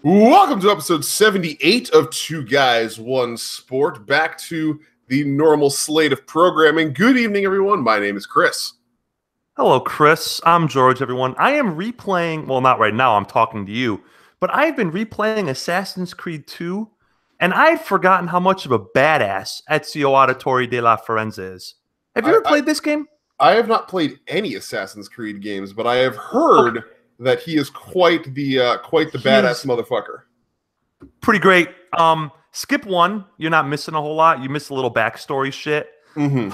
Welcome to episode 78 of Two Guys, One Sport. Back to the normal slate of programming. Good evening, everyone. My name is Chris. Hello, Chris. I'm George, everyone. I am replaying, well, not right now, I'm talking to you, but I've been replaying Assassin's Creed 2, and I'd forgotten how much of a badass Ezio Auditore de la Firenze is. Have you ever played this game? I have not played any Assassin's Creed games, but I have heard that he is quite the badass motherfucker. Pretty great. Skip 1, you're not missing a whole lot. You miss a little backstory shit.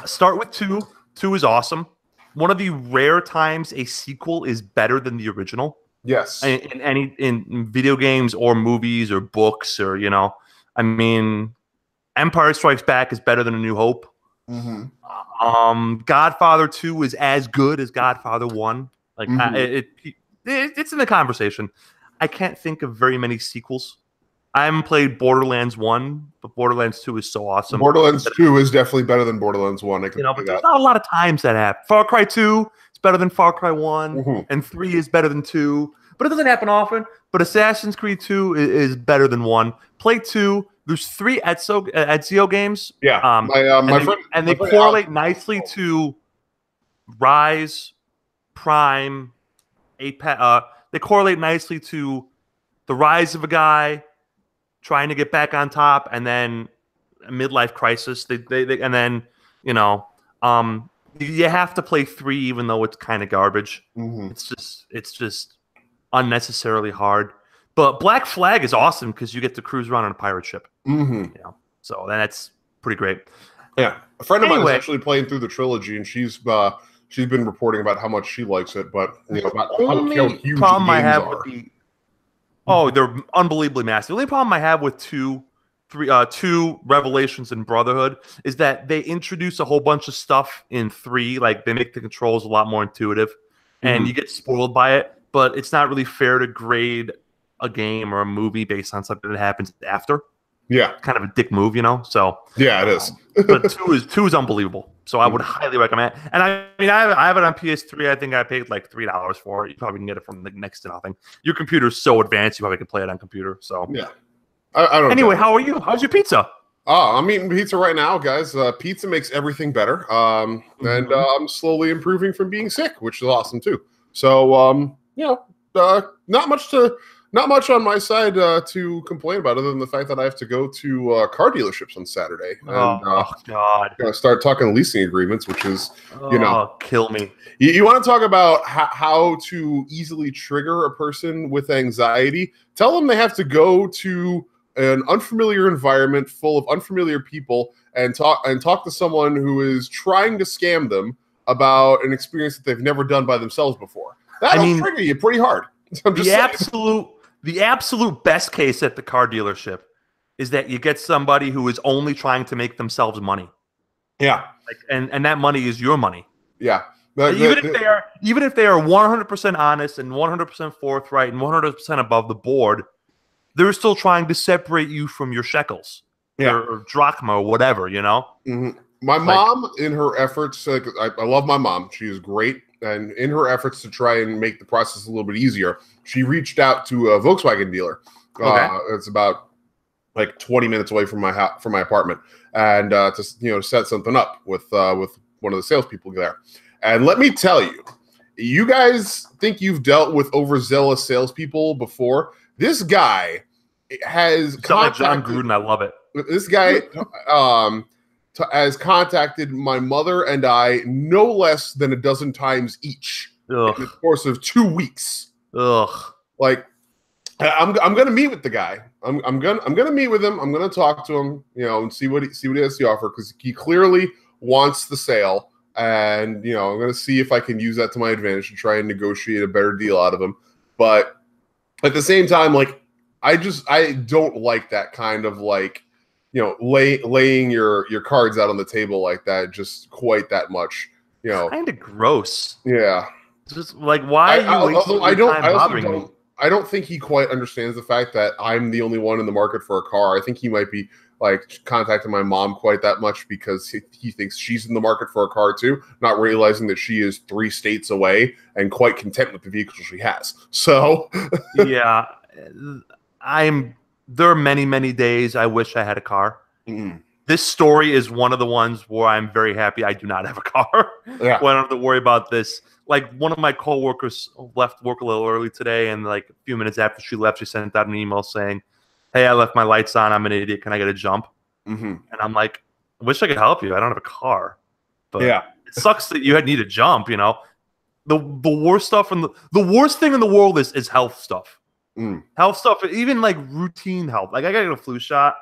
Start with 2. 2 is awesome. One of the rare times a sequel is better than the original. Yes. In video games or movies or books or, Empire Strikes Back is better than A New Hope. Godfather 2 is as good as Godfather 1. It's in the conversation. I can't think of very many sequels. I haven't played Borderlands 1, but Borderlands 2 is so awesome. Borderlands 2 is definitely better than Borderlands 1. But there's not a lot of times that happen. Far Cry 2 is better than Far Cry 1, and 3 is better than 2. But it doesn't happen often. But Assassin's Creed 2 is better than 1. Play 2. There's 3 Ezio games. Yeah. They correlate nicely to Rise, Prime, Apex. They correlate nicely to the rise of a guy trying to get back on top, and then a midlife crisis. You have to play 3 even though it's kind of garbage. It's just unnecessarily hard. But Black Flag is awesome because you get to cruise around on a pirate ship. So that's pretty great. Yeah, a friend of mine is actually playing through the trilogy, and she's been reporting about how much she likes it, but about how huge problem I have are. with they're unbelievably massive. The only problem I have with two Revelations and Brotherhood is that they introduce a whole bunch of stuff in 3. Like they make the controls a lot more intuitive, and you get spoiled by it. But it's not really fair to grade a game or a movie based on something that happens after. Yeah, kind of a dick move, So yeah, it is. But 2 is unbelievable. So I would highly recommend it. And I have it on PS3. I think I paid like $3 for it. You probably can get it from next to nothing. Your computer's so advanced, you probably can play it on computer. So yeah, I don't. Anyway, how are you? How's your pizza? Oh, I'm eating pizza right now, guys. Pizza makes everything better. And I'm slowly improving from being sick, which is awesome too. So not much on my side to complain about, other than the fact that I have to go to car dealerships on Saturday. And, God! Gonna start talking leasing agreements, which is kill me. You want to talk about how to easily trigger a person with anxiety? Tell them they have to go to an unfamiliar environment full of unfamiliar people and talk to someone who is trying to scam them about an experience that they've never done by themselves before. That'll trigger you pretty hard. The absolute best case at the car dealership is that you get somebody who is only trying to make themselves money. Yeah. And that money is your money. Yeah. Even if they are 100% honest and 100% forthright and 100% above the board, they're still trying to separate you from your shekels. Or drachma or whatever, My mom, in her efforts, I love my mom. She is great. And in her efforts to try and make the process a little bit easier, she reached out to a Volkswagen dealer. It's about like 20 minutes away from my apartment, and to set something up with one of the salespeople there. And let me tell you, you guys think you've dealt with overzealous salespeople before. This guy has like John Gruden. I love it. This guy has contacted my mother and I no less than a dozen times each in the course of 2 weeks. Like, I'm gonna meet with the guy. I'm gonna meet with him. I'm gonna talk to him, and see what he has to offer, because he clearly wants the sale. And I'm gonna see if I can use that to my advantage to try and negotiate a better deal out of him. But at the same time, like, I don't like that kind of like, laying your cards out on the table like that, just quite that much. Kind of gross. Yeah. Just like, why are you wasting your time bothering me? I don't think he quite understands the fact that I'm the only one in the market for a car. I think he might be like contacting my mom quite that much because he thinks she's in the market for a car too, not realizing that she is 3 states away and quite content with the vehicle she has. So yeah, There are many, many days I wish I had a car. This story is one of the ones where I'm very happy I do not have a car. Yeah. Well, I don't have to worry about this. Like, one of my coworkers left work a little early today, and like a few minutes after she left, she sent out an email saying, "Hey, I left my lights on. I'm an idiot. Can I get a jump?" And I'm like, I wish I could help you. I don't have a car. But it sucks that you need a jump, you know. The worst stuff and the worst thing in the world is health stuff. Health stuff, even like routine health. Like, I gotta get a flu shot,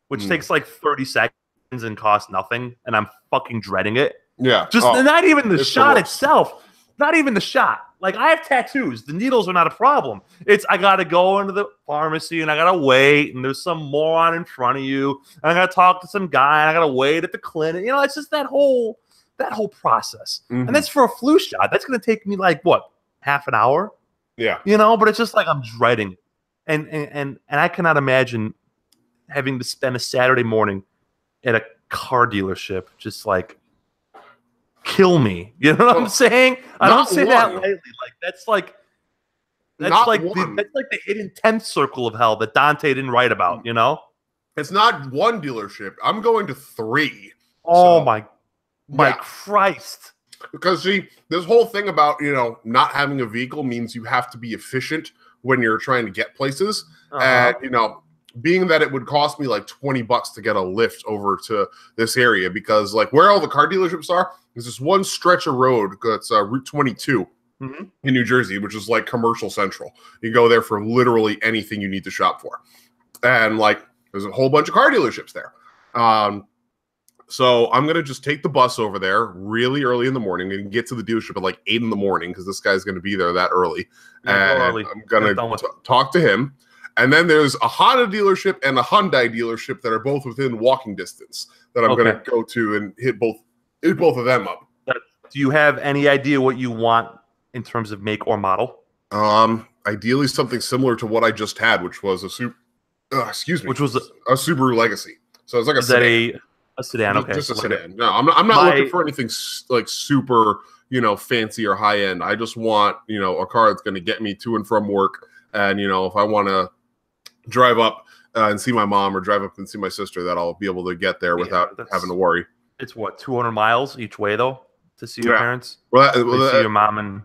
which takes like 30 seconds and costs nothing, and I'm fucking dreading it. Yeah. Just not even the shot itself. Not even the shot. Like, I have tattoos. The needles are not a problem. It's I gotta go into the pharmacy and I gotta wait, and there's some moron in front of you, and I gotta talk to some guy, and I gotta wait at the clinic. You know, it's just that whole process. And that's for a flu shot. That's gonna take me like what, half an hour? Yeah. You know, but it's just like I'm dreading it. And I cannot imagine having to spend a Saturday morning at a car dealership, just like kill me. You know what I'm saying? I don't say that lightly. Like, that's like the hidden 10th circle of hell that Dante didn't write about, you know? It's not one dealership. I'm going to 3. Oh my Christ. Because see, this whole thing about, you know, not having a vehicle means you have to be efficient when you're trying to get places. And, you know, being that it would cost me like $20 to get a lift over to this area, because like where all the car dealerships are, there's this one stretch of road that's Route 22 in New Jersey, which is like commercial central. You go there for literally anything you need to shop for. And like, there's a whole bunch of car dealerships there. So I'm going to just take the bus over there really early in the morning and get to the dealership at like 8 in the morning, because this guy's going to be there that early. And I'm going to talk to him. And then there's a Honda dealership and a Hyundai dealership that are both within walking distance that I'm going to go to and hit both of them up. Do you have any idea what you want in terms of make or model? Ideally something similar to what I just had, which was a which was a Subaru Legacy. So it's like a sedan. A sedan, okay. Just a sedan. No, I'm not looking for anything like super, you know, fancy or high end. I just want, you know, a car that's going to get me to and from work. And, you know, if I want to drive up and see my mom or drive up and see my sister, that I'll be able to get there without having to worry. It's what, 200 miles each way though to see your parents? Well, see your mom and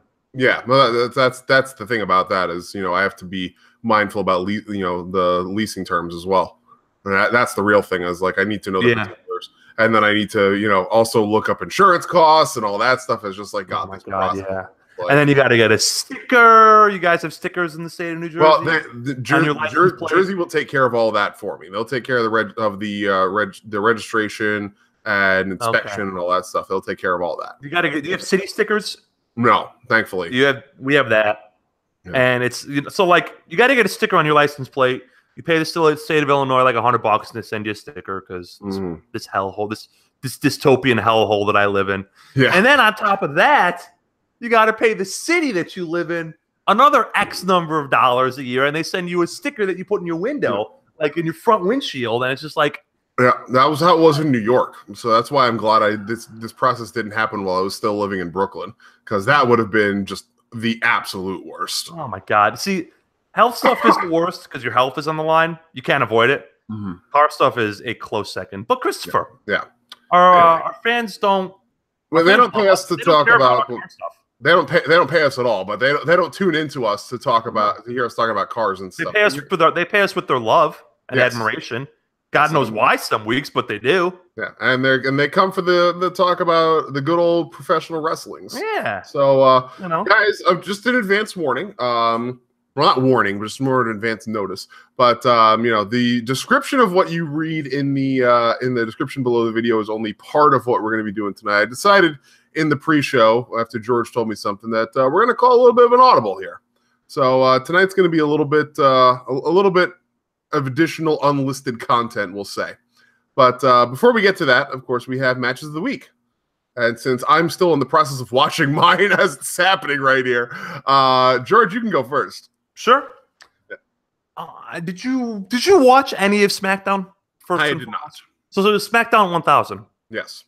well, that's the thing about that is, you know, I have to be mindful about the leasing terms as well. And that's the real thing is like I need to know the particulars, and then I need to, you know, also look up insurance costs and all that stuff. Is just like Like, and then you got to get a sticker. You guys have stickers in the state of New Jersey. Well, Jersey will take care of all that for me. They'll take care of the registration and inspection and all that stuff. They'll take care of all that. You got to get. Do you have city stickers? No, thankfully. We have that, and it's so like you got to get a sticker on your license plate. You pay the state of Illinois like $100 and they send you a sticker because this hellhole, this dystopian hellhole that I live in. Yeah. And then on top of that, you got to pay the city that you live in another X number of dollars a year, and they send you a sticker that you put in your window, like in your front windshield, and it's just like. Yeah, that was how it was in New York. So that's why I'm glad this process didn't happen while I was still living in Brooklyn, because that would have been just the absolute worst. Oh my God! See. Health stuff is the worst because your health is on the line. You can't avoid it. Car stuff is a close second. But Christopher, our fans don't. Well, they don't pay us to talk about car stuff. They don't pay us at all. But they don't tune into us to talk about to hear us talking about cars and stuff. They pay us with their love and admiration. God knows why some weeks, but they do. Yeah, and they come for the talk about the good old professional wrestlings. Yeah. So guys, just an advance warning. Well, not warning, but just more an advance notice. But the description of what you read in the description below the video is only part of what we're going to be doing tonight. I decided in the pre-show after George told me something that we're going to call a little bit of an audible here. So tonight's going to be a little bit of additional unlisted content, we'll say. But before we get to that, of course, we have matches of the week. And since I'm still in the process of watching mine as it's happening right here, George, you can go first. Sure. Yeah. Did you watch any of SmackDown? I did not. So it was SmackDown 1000. Yes.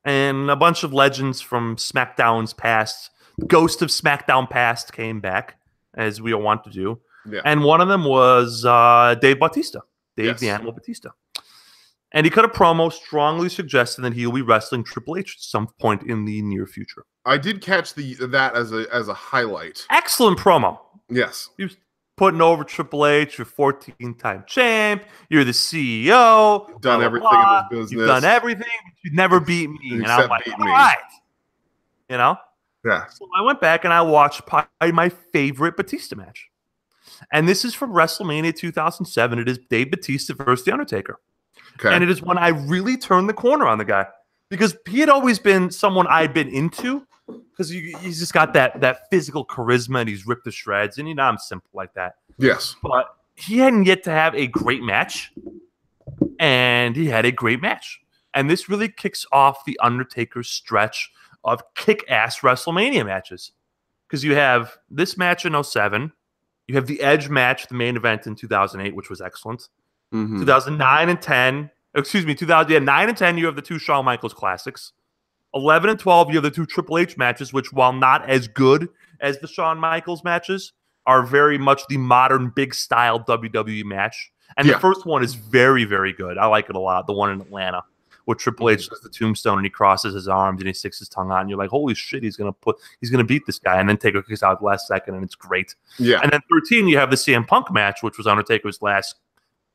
And a bunch of legends from SmackDown's past, Ghost of SmackDown past came back, as we all want to do. Yeah. And one of them was Dave Bautista, Dave the Animal Batista. And he cut a promo strongly suggesting that he'll be wrestling Triple H at some point in the near future. I did catch that as a highlight. Excellent promo. Yes. He was putting over Triple H, you're 14-time champ, you're the CEO. You've done everything in this business. You've done everything, but you've never beat me. And I'm like, all right. You know? Yeah. So I went back and I watched probably my favorite Batista match. And this is from WrestleMania 2007. It is Dave Batista versus The Undertaker. Okay. And it is when I really turned the corner on the guy. Because he had always been someone I'd been into. Because he's just got that physical charisma and he's ripped to shreds. And you know I'm simple like that. Yes. But he hadn't yet to have a great match. And he had a great match. And this really kicks off the Undertaker's stretch of kick-ass WrestleMania matches. Because you have this match in 07. You have the Edge match, the main event in 2008, which was excellent. 2009 and 10. Excuse me, 9 and 10, you have the two Shawn Michaels classics. 11 and 12, you have the two Triple H matches, which, while not as good as the Shawn Michaels matches, are very much the modern big-style WWE match. And the first one is very, very good. I like it a lot, the one in Atlanta, where Triple H does the tombstone and he crosses his arms and he sticks his tongue out. And you're like, holy shit, he's gonna beat this guy. And then Taker kicks out at the last second, and it's great. Yeah. And then 13, you have the CM Punk match, which was Undertaker's last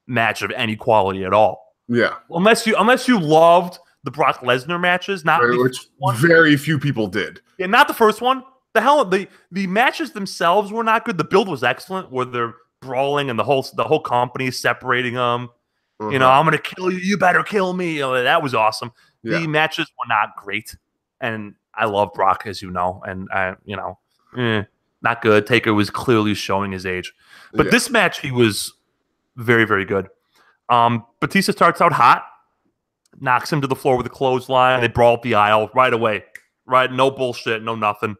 match of any quality at all. Yeah. Unless you loved the Brock Lesnar matches, which very few people did. Yeah, not the first one. The matches themselves were not good. The build was excellent, where they're brawling and the whole company is separating them. You know, I'm gonna kill you. You better kill me. You know, that was awesome. Yeah. The matches were not great, and I love Brock, as you know, and not good. Taker was clearly showing his age, but this match he was very, very good. Batista starts out hot, knocks him to the floor with a clothesline. They brawl up the aisle right away. Right, no bullshit, no nothing.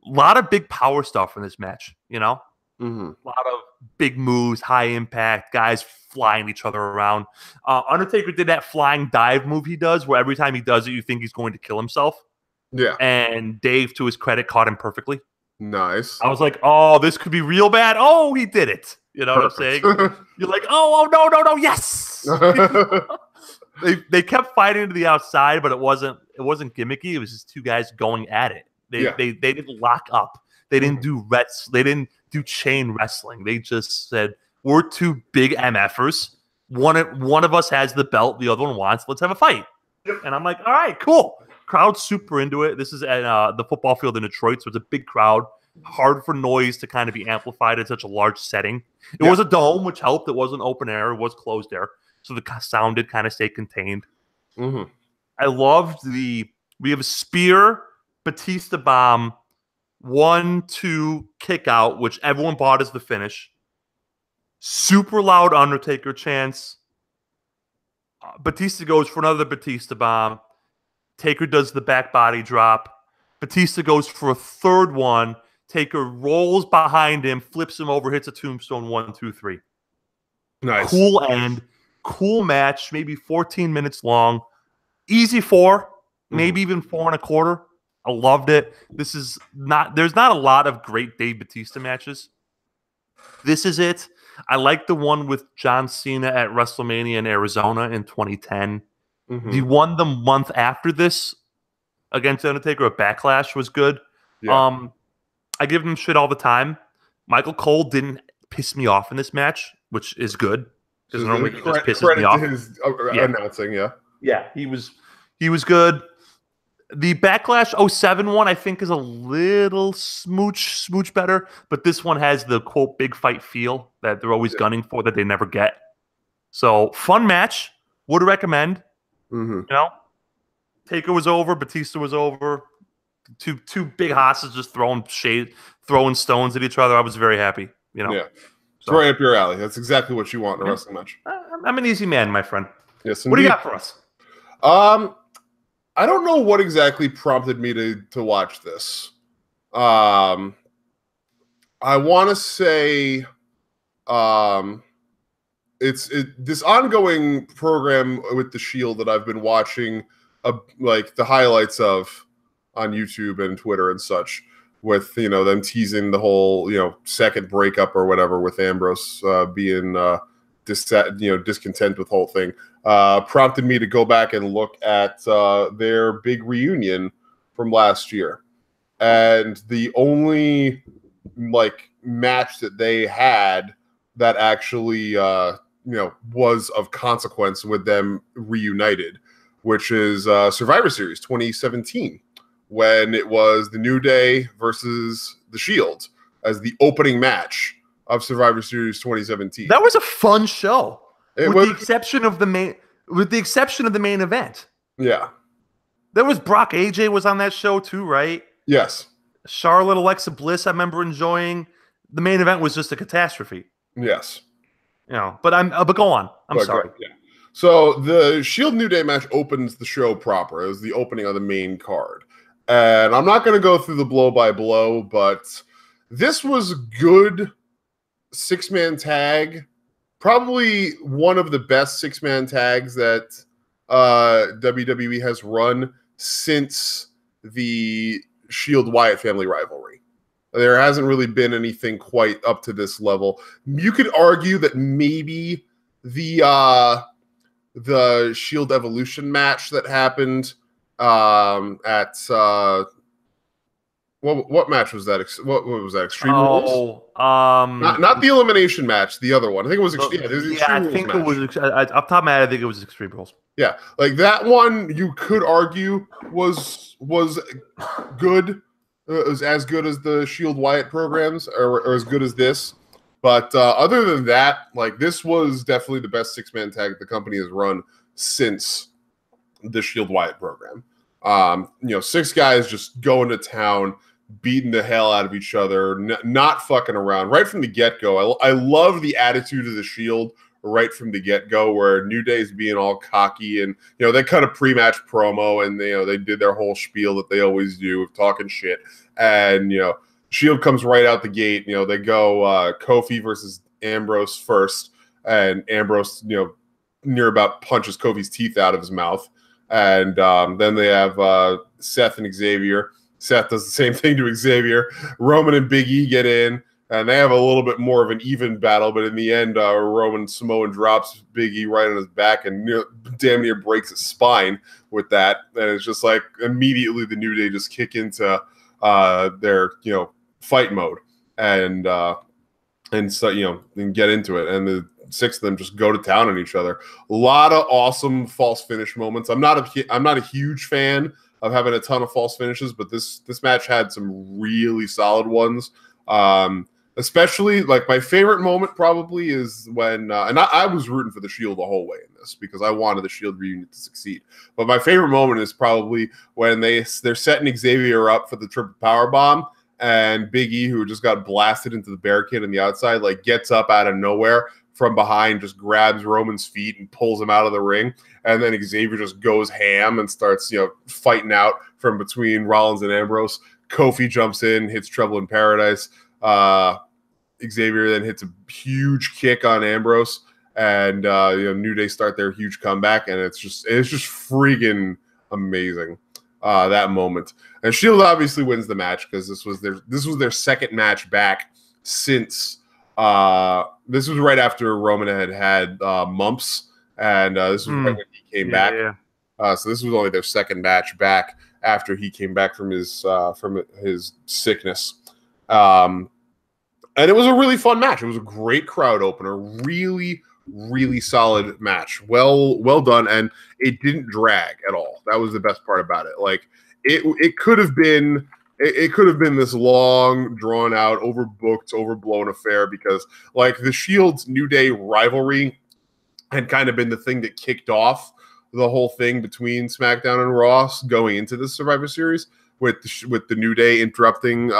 A lot of big power stuff in this match. You know. A lot of big moves, high impact, guys flying each other around. Undertaker did that flying dive move he does, where every time he does it, you think he's going to kill himself. Yeah. And Dave, to his credit, caught him perfectly. Nice. I was like, oh, this could be real bad. Oh, he did it. You know what I'm saying? You're like, oh, no, yes. They kept fighting to the outside, but it wasn't gimmicky. It was just two guys going at it. They didn't lock up. They didn't do They didn't do chain wrestling. They just said, we're two big MFers. One of us has the belt. The other one wants. Let's have a fight. And I'm like, all right, cool. Crowd's super into it. This is at the football field in Detroit, so it's a big crowd. Hard for noise to kind of be amplified in such a large setting. It was a dome, which helped. It wasn't open air. It was closed air. So the sound did kind of stay contained. I loved we have a spear, Batista bomb, 1-2 kick out, which everyone bought as the finish. Super loud Undertaker chants. Batista goes for another Batista bomb. Taker does the back body drop. Batista goes for a third one. Taker rolls behind him, flips him over, hits a tombstone. 1, 2, 3. Nice. Cool end. Cool match. Maybe 14 minutes long. Easy 4. Maybe even 4 1/4. I loved it. There's not a lot of great Dave Batista matches. This is it. I like the one with John Cena at WrestleMania in Arizona in 2010. The one the month after this against Undertaker at Backlash was good. Yeah. I give him shit all the time. Michael Cole didn't piss me off in this match, which is good. Because normally he just pisses me off. His announcing, Yeah, he was good. The Backlash 07 one, I think, is a little smooch better, but this one has the, quote, big fight feel that they're always gunning for that they never get. So, fun match. Would recommend. You know? Taker was over. Batista was over. Two big hosses just throwing stones at each other. I was very happy. You know? Yeah. It's right up your alley. That's exactly what you want in a wrestling match. I'm an easy man, my friend. Yes, what do you got for us? I don't know what exactly prompted me to watch this. I want to say it's this ongoing program with the Shield that I've been watching, like the highlights of on YouTube and Twitter and such, with them teasing the whole second breakup or whatever with Ambrose being discontent with the whole thing, prompted me to go back and look at their big reunion from last year. And the only match that they had that actually was of consequence with them reunited, which is Survivor Series 2017, when it was the New Day versus the Shield as the opening match of Survivor Series 2017. That was a fun show, with the exception of the main event. Yeah, there was Brock. AJ was on that show too, right? Yes. Charlotte, Alexa Bliss, I remember enjoying. The main event was just a catastrophe. Yes. But go on. I'm sorry. Yeah. So the Shield New Day match opens the show proper. It was the opening of the main card. And I'm not going to go through the blow by blow, but this was good six-man tag. Probably one of the best six-man tags that WWE has run since the Shield Wyatt family rivalry. There hasn't really been anything quite up to this level. You could argue that maybe the Shield Evolution match that happened at what match was that? What was that? Extreme Rules? Not the elimination match. The other one. I think it was. Extreme Rules match. Off the top of my head, I think it was Extreme Rules. Yeah, that one you could argue was good. It was as good as the Shield Wyatt programs, or as good as this. But other than that, this was definitely the best six-man tag the company has run since the Shield Wyatt program. Six guys just going to town, beating the hell out of each other, not fucking around right from the get-go. I love the attitude of the Shield right from the get-go, where New Day's being all cocky, and they cut a pre-match promo, and they did their whole spiel that they always do of talking shit, and Shield comes right out the gate. They go Kofi versus Ambrose first, and Ambrose near about punches Kofi's teeth out of his mouth, and then they have Seth and Xavier. Seth does the same thing to Xavier. Roman and Big E get in, and they have a little bit more of an even battle, but in the end, Roman Samoan drops Big E right on his back and damn near breaks his spine with that. And it's just immediately the New Day just kick into their fight mode and so and get into it. And the six of them just go to town on each other. A lot of awesome false finish moments. I'm not a huge fan of having a ton of false finishes, but this match had some really solid ones. Especially my favorite moment probably is when and I was rooting for the Shield the whole way in this because I wanted the Shield reunion to succeed. But my favorite moment is probably when they're setting Xavier up for the triple power bomb, and Big E, who just got blasted into the barricade on the outside, gets up out of nowhere from behind, just grabs Roman's feet and pulls him out of the ring, and then Xavier just goes ham and starts fighting out from between Rollins and Ambrose. Kofi jumps in, hits Trouble in Paradise. Xavier then hits a huge kick on Ambrose, and New Day start their huge comeback, and it's just freaking amazing that moment. And Shield obviously wins the match because this was their second match back since this was right after Roman had mumps, and this was right when he came back. Yeah. So this was only their second match back after he came back from his sickness. And it was a really fun match. It was a great crowd opener. Really, really solid match. Well done, and it didn't drag at all. That was the best part about it. It could have been this long, drawn out, overbooked, overblown affair because the Shield's New Day rivalry had kind of been the thing that kicked off the whole thing between SmackDown and Raw going into this Survivor Series with the New Day interrupting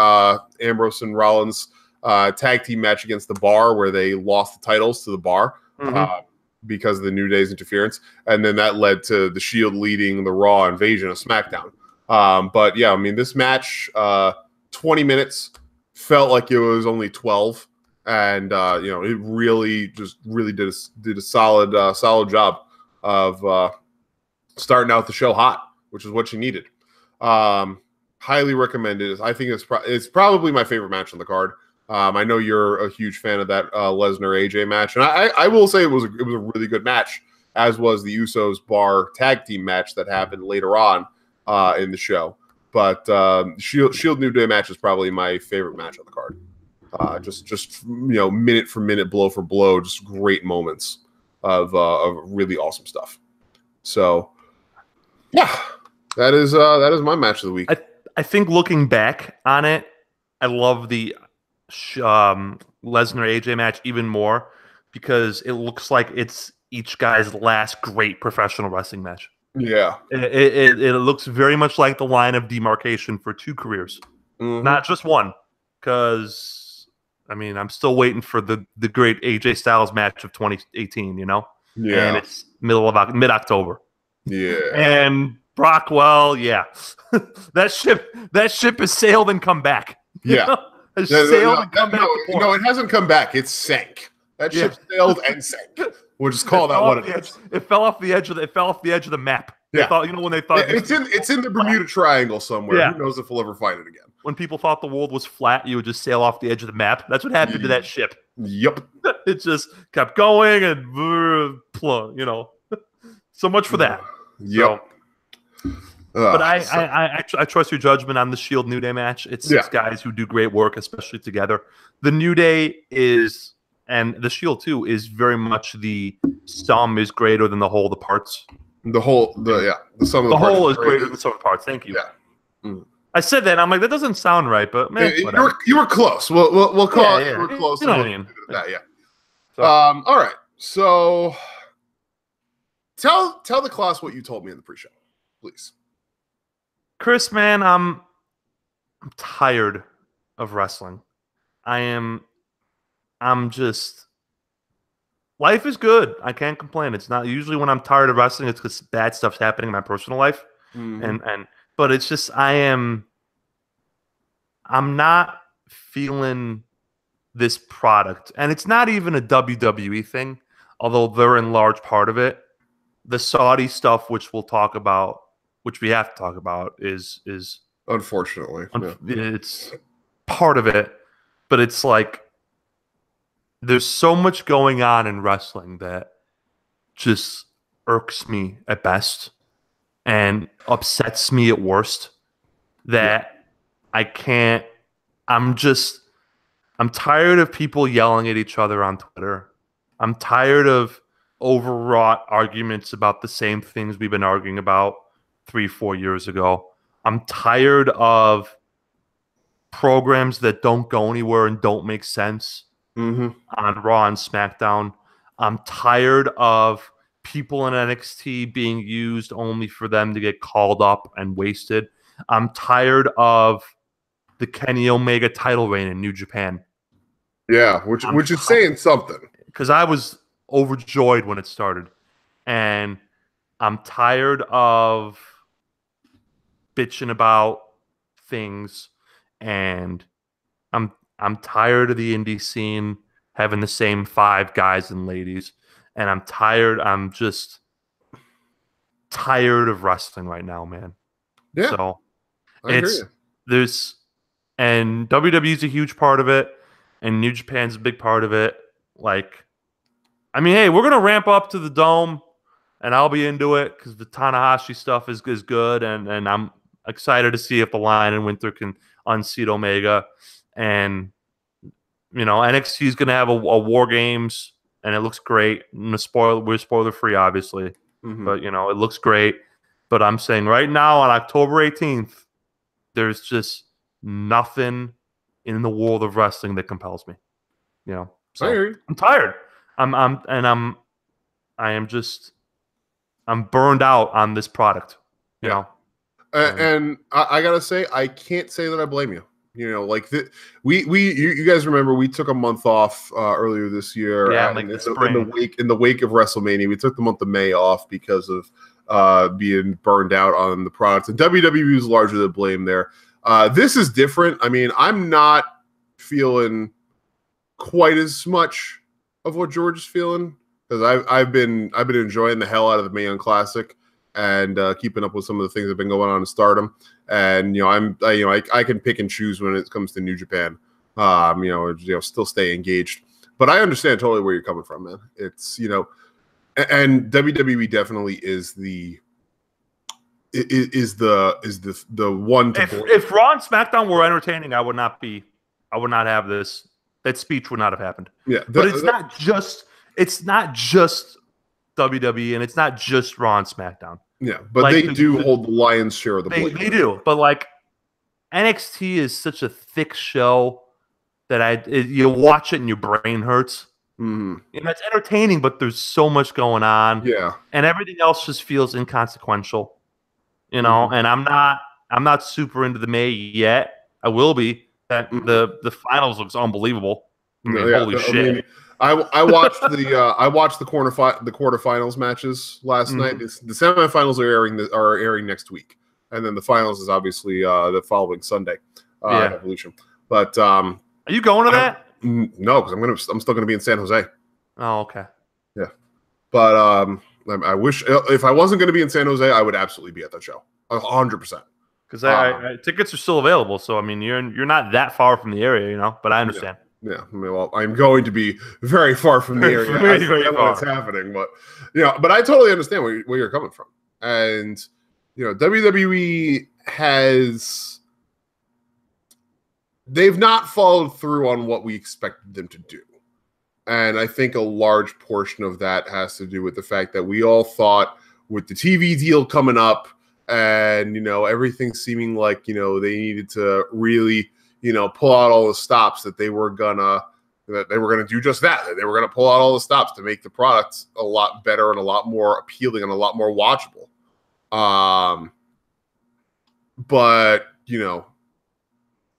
Ambrose and Rollins tag team match against the Bar, where they lost the titles to the Bar because of the New Day's interference, and then that led to the Shield leading the Raw invasion of SmackDown. But yeah, I mean, this match, 20 minutes felt like it was only 12, and it really did a solid job of starting out the show hot, which is what you needed. highly recommend it. I think it's probably my favorite match on the card. I know you're a huge fan of that Lesnar AJ match, and I will say it was a really good match, as was the Usos bar tag team match that happened later on in the show. But Shield New Day match is probably my favorite match on the card. Just minute for minute, blow for blow, just great moments of really awesome stuff. So yeah, that is my match of the week. I think looking back on it, I love the Lesnar AJ match even more because it looks like it's each guy's last great professional wrestling match. Yeah, it looks very much like the line of demarcation for two careers, not just one. Because I'm still waiting for the great AJ Styles match of 2018. Yeah, and it's mid-October. Yeah, and Brockwell, yeah, that ship has sailed and come back. Yeah. Has sailed and come back. No, it hasn't come back. It's sank. That ship sailed and sank. We'll just call that what it is. It fell off the edge of the map. They thought, when they thought it's in the Bermuda Triangle somewhere. Yeah. Who knows if we'll ever find it again? When people thought the world was flat, you would just sail off the edge of the map. That's what happened to that ship. Yep. It just kept going and so much for that. Yep. But I trust your judgment on the Shield New Day match. It's six guys who do great work, especially together. The New Day and the Shield too is very much the sum is greater than the whole of the parts. The sum of the whole is greater than the sum of the parts. Thank you. Yeah. I said that and I'm like, that doesn't sound right, but man, you were close. We'll call it. You were close. You know what I mean? Yeah. So. All right. So tell the class what you told me in the pre-show, please. Chris, man, I'm tired of wrestling. I'm just, life is good. I can't complain. It's not usually when I'm tired of wrestling, it's because bad stuff's happening in my personal life. But it's just, I'm not feeling this product. And it's not even a WWE thing, although they're in large part of it. The Saudi stuff, which we have to talk about, is unfortunately it's part of it, but it's like there's so much going on in wrestling that just irks me at best and upsets me at worst that I can't. I'm tired of people yelling at each other on Twitter. I'm tired of overwrought arguments about the same things we've been arguing about 3-4 years ago. I'm tired of programs that don't go anywhere and don't make sense on Raw and SmackDown. I'm tired of people in NXT being used only for them to get called up and wasted. I'm tired of the Kenny Omega title reign in New Japan. Yeah, which is saying something. Because I was overjoyed when it started. And I'm tired of bitching about things, and I'm tired of the indie scene having the same 5 guys and ladies, and I'm just tired of wrestling right now, man. Yeah. So I hear you. And WWE's a huge part of it, and New Japan's a big part of it. Hey, we're gonna ramp up to the Dome, and I'll be into it because the Tanahashi stuff is good, and I'm excited to see if the Lion and Winter can unseat Omega. And NXT is gonna have a War Games, and it looks great. We're spoiler free, obviously, but it looks great. But I'm saying right now on October 18th, there's just nothing in the world of wrestling that compels me. So I'm tired. I'm burned out on this product. You know. And I gotta say, I can't say that I blame you. You guys remember we took a month off earlier this year. In the wake of WrestleMania, we took the month of May off because of being burned out on the products. And WWE is largely to blame there. This is different. I'm not feeling quite as much of what George is feeling because I've been enjoying the hell out of the Mae Young Classic. and keeping up with some of the things that have been going on in Stardom. And I can pick and choose when it comes to New Japan. Still stay engaged. But I understand totally where you're coming from, man. It's and WWE definitely is the one to if Raw and SmackDown were entertaining, I would not have this. That speech would not have happened. Yeah, but it's not just WWE and it's not just Raw and SmackDown. Yeah, but they do hold the lion's share of the blame. They do, but like NXT is such a thick show that you watch it and your brain hurts. Mm-hmm. And it's entertaining, but there's so much going on. Yeah, and everything else just feels inconsequential. And I'm not super into the May yet. I will be. That the finals looks unbelievable. Holy shit! I watched the quarterfinals matches last night. The semifinals are airing next week, and then the finals is obviously the following Sunday. Evolution. But are you going to that? No, because I'm still gonna be in San Jose. Oh, okay. Yeah, but I wish if I wasn't gonna be in San Jose, I would absolutely be at that show, 100%. Because tickets are still available, so I mean you're not that far from the area, but I understand. Yeah, well, I'm going to be very far from the area. I understand what's happening, but but I totally understand where you're coming from. And WWE they've not followed through on what we expected them to do. And I think a large portion of that has to do with the fact that we all thought with the TV deal coming up and, everything seeming like, they needed to really, pull out all the stops that they were gonna do just that. They were gonna pull out all the stops to make the product a lot better and a lot more appealing and a lot more watchable. But,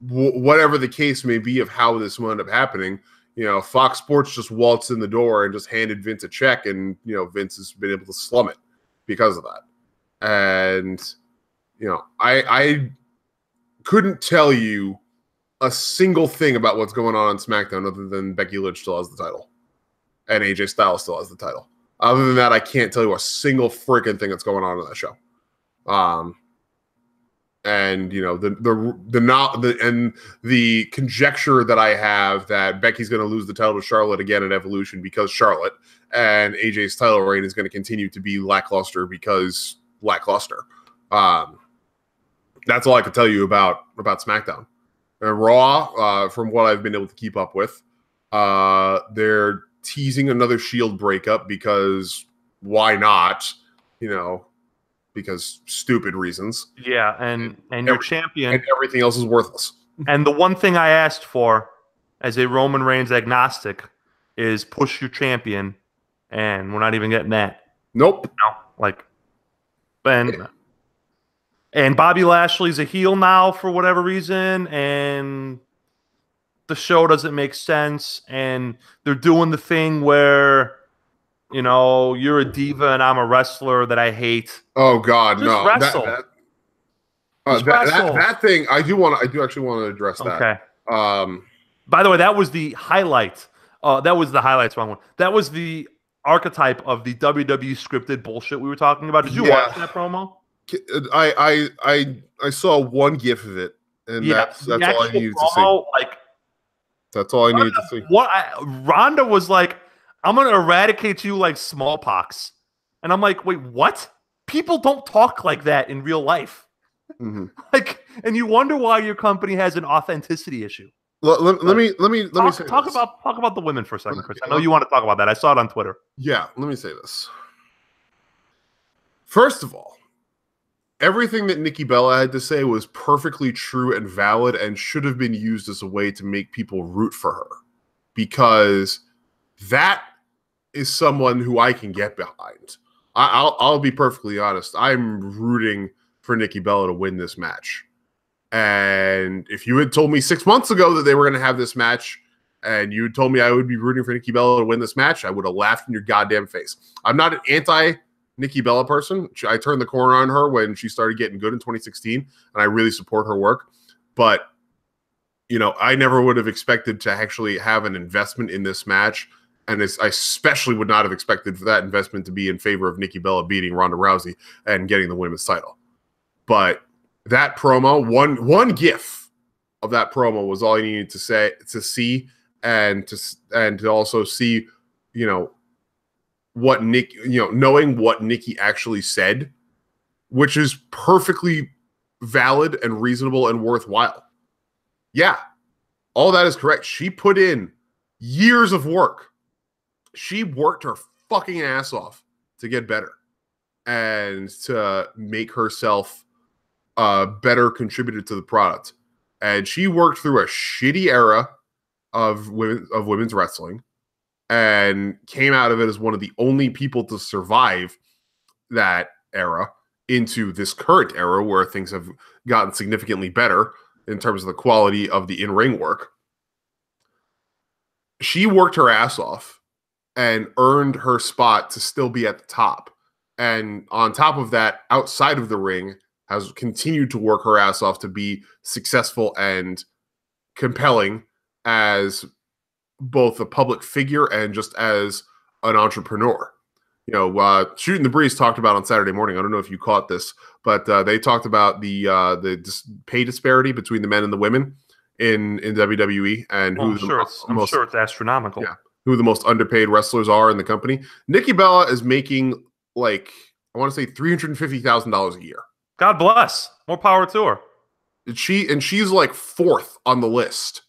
whatever the case may be of how this wound up happening, Fox Sports just waltzed in the door and just handed Vince a check, and Vince has been able to slum it because of that. And I couldn't tell you a single thing about what's going on SmackDown other than Becky Lynch still has the title and AJ Styles still has the title. Other than that, I can't tell you a single freaking thing that's going on in that show. And the conjecture that I have that Becky's going to lose the title to Charlotte again at Evolution because Charlotte, and AJ's title reign is going to continue to be lackluster because lackluster. That's all I can tell you about SmackDown. And Raw, from what I've been able to keep up with, they're teasing another Shield breakup because why not? Because stupid reasons. Yeah, and your champion. And everything else is worthless. And the one thing I asked for as a Roman Reigns agnostic is push your champion, and we're not even getting that. Nope. And Bobby Lashley's a heel now for whatever reason, and the show doesn't make sense, and they're doing the thing where you're a diva and I'm a wrestler that I hate. Oh God, just no! Wrestle. That thing, I do actually want to address that. Okay. By the way, that was the highlight. That was the highlights wrong one. That was the archetype of the WWE scripted bullshit we were talking about. Did you watch that promo? I saw one GIF of it, and that's all I needed to see. That's all I needed to see. Ronda was like, I'm going to eradicate you like smallpox. And I'm like, wait, what? People don't talk like that in real life. Mm-hmm. And you wonder why your company has an authenticity issue. Let me say talk about the women for a second, Chris. I know you want to talk about that. I saw it on Twitter. Yeah, let me say this. First of all, everything that Nikki Bella had to say was perfectly true and valid and should have been used as a way to make people root for her, because that is someone who I can get behind. I'll be perfectly honest. I'm rooting for Nikki Bella to win this match. And if you had told me 6 months ago that they were going to have this match, and you told me I would be rooting for Nikki Bella to win this match, I would have laughed in your goddamn face. I'm not an anti-Nikki Bella person. I turned the corner on her when she started getting good in 2016, and I really support her work. But, I never would have expected to actually have an investment in this match And I especially would not have expected for that investment to be in favor of Nikki Bella beating Ronda Rousey and getting the women's title. But that promo, one gif of that promo was all I needed to see, and to also see, what Nick, knowing what Nikki actually said, which is perfectly valid and reasonable and worthwhile. Yeah, all that is correct. She put in years of work. She worked her fucking ass off to get better and to make herself a better contributor to the product. And she worked through a shitty era of women's wrestling and came out of it as one of the only people to survive that era into this current era where things have gotten significantly better in terms of the quality of the in-ring work. She worked her ass off and earned her spot to still be at the top. And on top of that, outside of the ring, has continued to work her ass off to be successful and compelling as both a public figure and just as an entrepreneur. Shooting the Breeze talked about on Saturday morning. I don't know if you caught this, but they talked about the pay disparity between the men and the women in WWE, and I'm sure it's astronomical. Yeah, who the most underpaid wrestlers are in the company. Nikki Bella is making I want to say $350,000 a year. God bless. More power to her. She's like fourth on the list.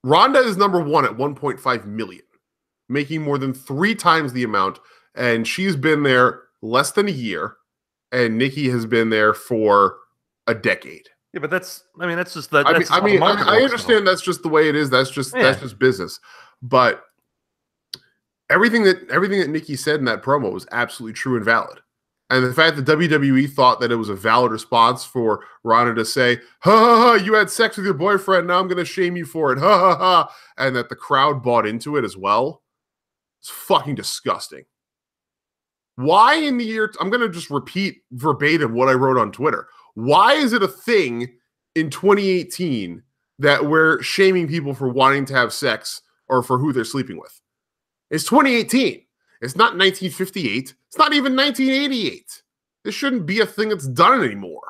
Ronda is number one at 1.5 million, making more than 3 times the amount, and she's been there less than a year, and Nikki has been there for a decade. Yeah, but that's just that. I understand that's just the way it is. That's just business. But everything that Nikki said in that promo was absolutely true and valid. And the fact that WWE thought that it was a valid response for Ronda to say, ha ha ha, you had sex with your boyfriend, now I'm going to shame you for it, ha ha ha, and that the crowd bought into it as well, it's fucking disgusting. Why in the year, I'm going to just repeat verbatim what I wrote on Twitter. Why is it a thing in 2018 that we're shaming people for wanting to have sex or for who they're sleeping with? It's 2018. It's not 1958. It's not even 1988. This shouldn't be a thing that's done anymore.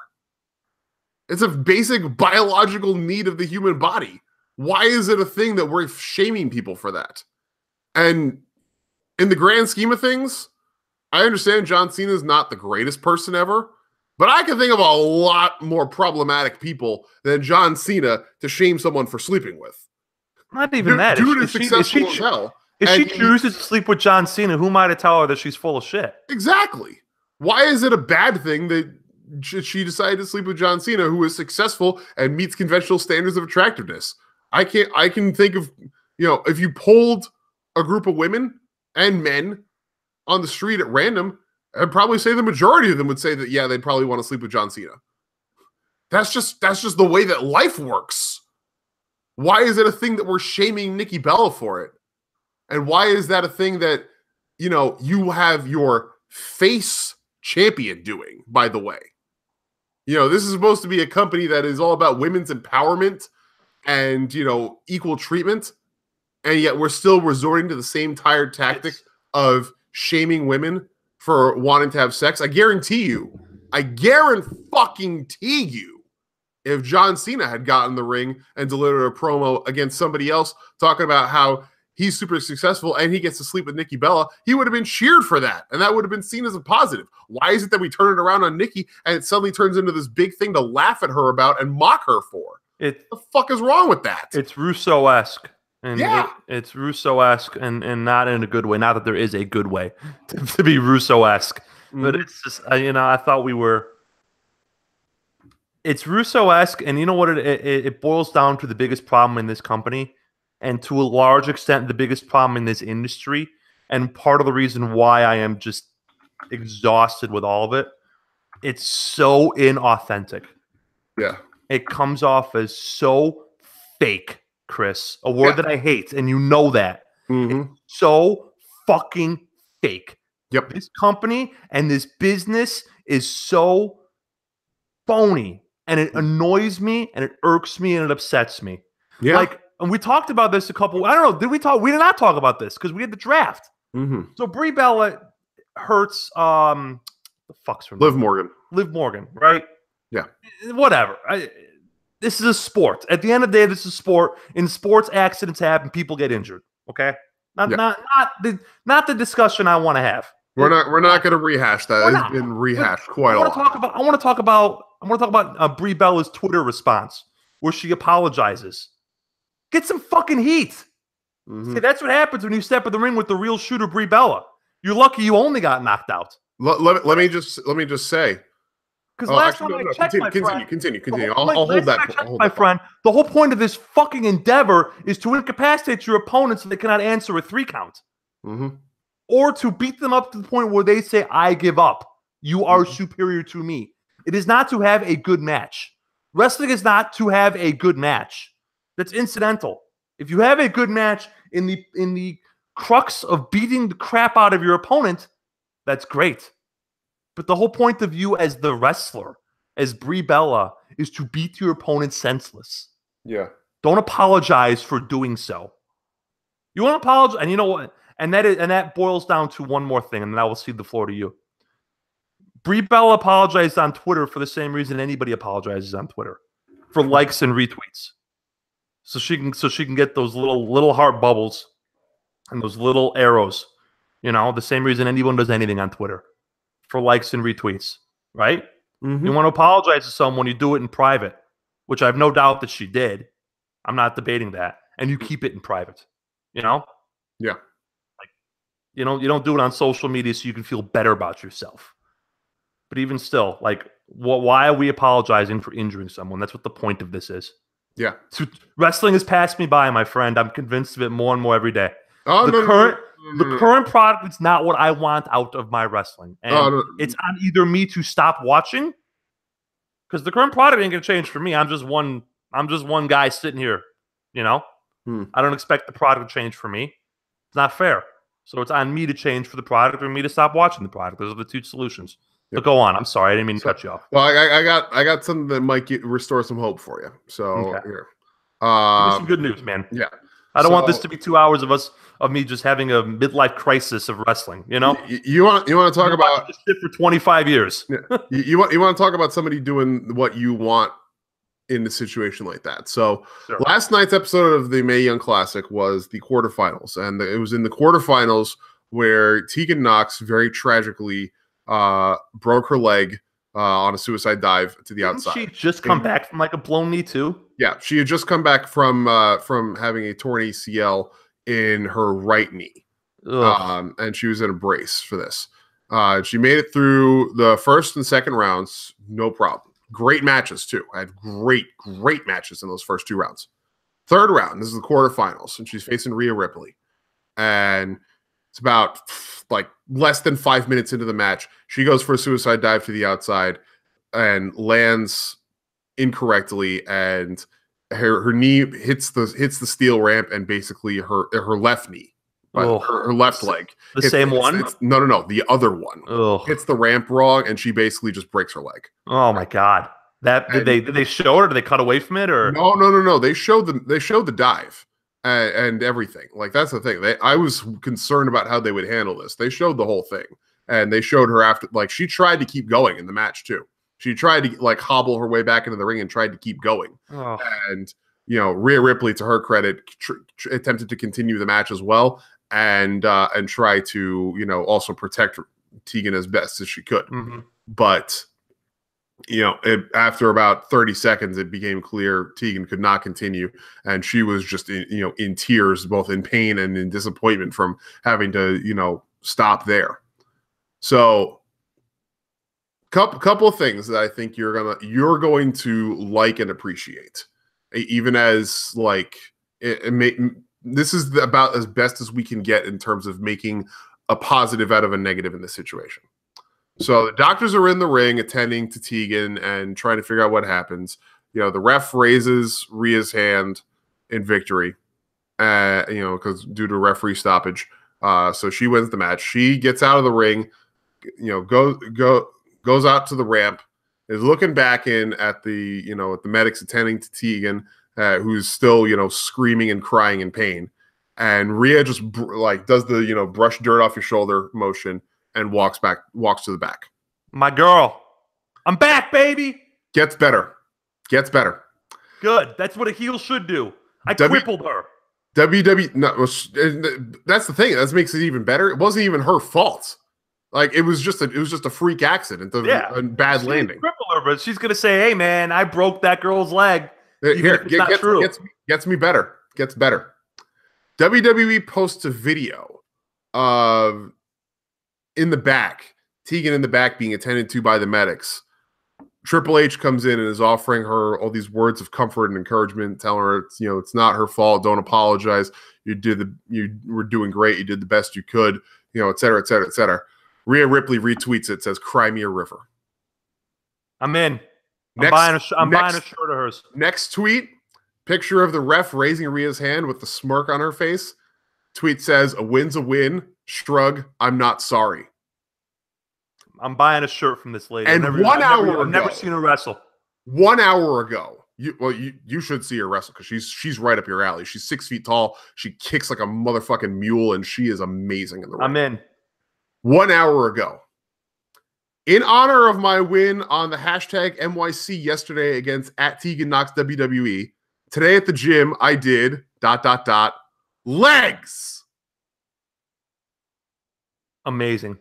It's a basic biological need of the human body. Why is it a thing that we're shaming people for that? And in the grand scheme of things, I understand John Cena is not the greatest person ever, but I can think of a lot more problematic people than John Cena to shame someone for sleeping with. Not even that. Dude is successful as hell. If she chooses to sleep with John Cena, who am I to tell her that she's full of shit? Exactly. Why is it a bad thing that she decided to sleep with John Cena, who is successful and meets conventional standards of attractiveness? I can think of, if you polled a group of women and men on the street at random, I'd probably say the majority of them would say that, yeah, they'd probably want to sleep with John Cena. That's just the way that life works. Why is it a thing that we're shaming Nikki Bella for it? And why is that a thing that, you have your face champion doing, by the way? This is supposed to be a company that is all about women's empowerment and, equal treatment. And yet we're still resorting to the same tired tactic of shaming women for wanting to have sex. I guarantee you, if John Cena had gotten in the ring and delivered a promo against somebody else talking about how he's super successful and he gets to sleep with Nikki Bella, he would have been cheered for that. And that would have been seen as a positive. Why is it that we turn it around on Nikki and it suddenly turns into this big thing to laugh at her about and mock her for? What the fuck is wrong with that? It's Russo-esque. And it's Russo-esque and not in a good way. Not that there is a good way to be Russo-esque. Mm-hmm. But it's just, I thought we were... It's Russo-esque, and you know what? It boils down to the biggest problem in this company, and to a large extent, the biggest problem in this industry, and part of the reason why I am just exhausted with all of it. It's so inauthentic. Yeah. It comes off as so fake, Chris. A word that I hate, and you know that. Mm-hmm. It's so fucking fake. Yep. This company and this business is so phony, and it annoys me, and it irks me, and it upsets me. Yeah. Like, And we talked about this a couple. I don't know. Did we talk? We did not talk about this because we had the draft. So Brie Bella hurts. The fuck's her name? Liv Morgan, right? Yeah. Whatever. This is a sport. At the end of the day, this is a sport. In sports, accidents happen. People get injured. Okay. Not the discussion I want to have. We're not going to rehash that. It's been rehashed quite a lot. I want to talk about Brie Bella's Twitter response where she apologizes. Get some fucking heat. See, that's what happens when you step in the ring with the real shooter Brie Bella. You're lucky you only got knocked out. Let me just say. Because last time I checked, continue. I'll hold that. My friend, the whole point of this fucking endeavor is to incapacitate your opponent so they cannot answer a 3 count. Or to beat them up to the point where they say, I give up. You are superior to me. It is not to have a good match. Wrestling is not to have a good match. That's incidental. If you have a good match in the crux of beating the crap out of your opponent, that's great. But the whole point of you as the wrestler, as Brie Bella, is to beat your opponent senseless. Yeah. Don't apologize for doing so. You want to apologize, and you know what? And that boils down to one more thing, and then I will cede the floor to you. Brie Bella apologized on Twitter for the same reason anybody apologizes on Twitter, for likes and retweets. So she can get those little heart bubbles and those little arrows. You know, the same reason anyone does anything on Twitter, for likes and retweets, right? You want to apologize to someone, you do it in private, which I have no doubt that she did. I'm not debating that. And you keep it in private, you know? Yeah. Like, you don't do it on social media so you can feel better about yourself. But even still, like, why are we apologizing for injuring someone? That's what the point of this is. Yeah. So wrestling has passed me by, my friend. I'm convinced of it more and more every day. The current product is not what I want out of my wrestling. And it's on either me to stop watching, because the current product ain't gonna change for me. I'm just one guy sitting here, you know? I don't expect the product to change for me. It's not fair. So it's on me to change for the product or me to stop watching the product. Those are the 2 solutions. But go on. I'm sorry. I didn't mean to cut you off. Well, I got something that might restore some hope for you. So here. Give me some good news, man. Yeah. I don't want this to be 2 hours of me just having a midlife crisis of wrestling. You know, you want to talk about this shit for 25 years. you want to talk about somebody doing what you want in a situation like that. So last night's episode of the Mae Young Classic was the quarterfinals, and it was in the quarterfinals where Tegan Knox very tragically broke her leg on a suicide dive to the outside. She just come back from like a blown knee too. Yeah, she had just come back from having a torn ACL in her right knee, and she was in a brace for this. She made it through the first and second rounds, no problem. Great matches too. I had great matches in those first 2 rounds. Third round, this is the quarterfinals, and she's facing Rhea Ripley, and it's about like less than 5 minutes into the match. She goes for a suicide dive to the outside and lands incorrectly, and her knee hits the steel ramp, and basically her left knee, her left leg. The same one? No, the other one. Hits the ramp wrong, and she basically just breaks her leg. Oh my god! Did they show it, or did they cut away from it, or no? They showed the dive. And everything. Like, that's the thing. I was concerned about how they would handle this. They showed the whole thing, and they showed her after. Like, she tried to keep going in the match too. She tried to like hobble her way back into the ring and tried to keep going. And Rhea Ripley, to her credit, attempted to continue the match as well, and try to also protect Tegan as best as she could. But after about 30 seconds, it became clear Tegan could not continue, and she was just in tears, both in pain and in disappointment from having to stop there. So, couple of things that I think you're going to like and appreciate, even as like this is about as best as we can get in terms of making a positive out of a negative in this situation. So the doctors are in the ring attending to Tegan and trying to figure out what happens. The ref raises Rhea's hand in victory, because due to referee stoppage. So she wins the match. She gets out of the ring, goes out to the ramp, is looking back in at the medics attending to Tegan. who's still, screaming and crying in pain. And Rhea just does the, brush dirt off your shoulder motion and walks to the back. My girl, I'm back, baby. Gets better. Good. That's what a heel should do. I crippled her. WWE, no, that's the thing. That makes it even better. It wasn't even her fault. Like it was just a freak accident, a bad landing. Cripple her, but she's gonna say, "Hey, man, I broke that girl's leg." Gets me better. Gets better. WWE posts a video of in the back, Tegan in the back being attended to by the medics. Triple H comes in and is offering her all these words of comfort and encouragement, telling her it's not her fault. Don't apologize. You were doing great. You did the best you could. Et cetera, et cetera, et cetera. Rhea Ripley retweets it. Says, "Cry me a river." I'm in. I'm buying a shirt of hers. Next tweet, picture of the ref raising Rhea's hand with the smirk on her face. Tweet says, "A win's a win. Shrug. I'm not sorry." I'm buying a shirt from this lady. And I've never seen her wrestle. 1 hour ago, you should see her wrestle because she's right up your alley. She's 6 feet tall. She kicks like a motherfucking mule, and she is amazing in the ring. I'm in. 1 hour ago, in honor of my win on the hashtag NYC yesterday against @TeganKnox WWE, today at the gym I did ... legs. Amazing.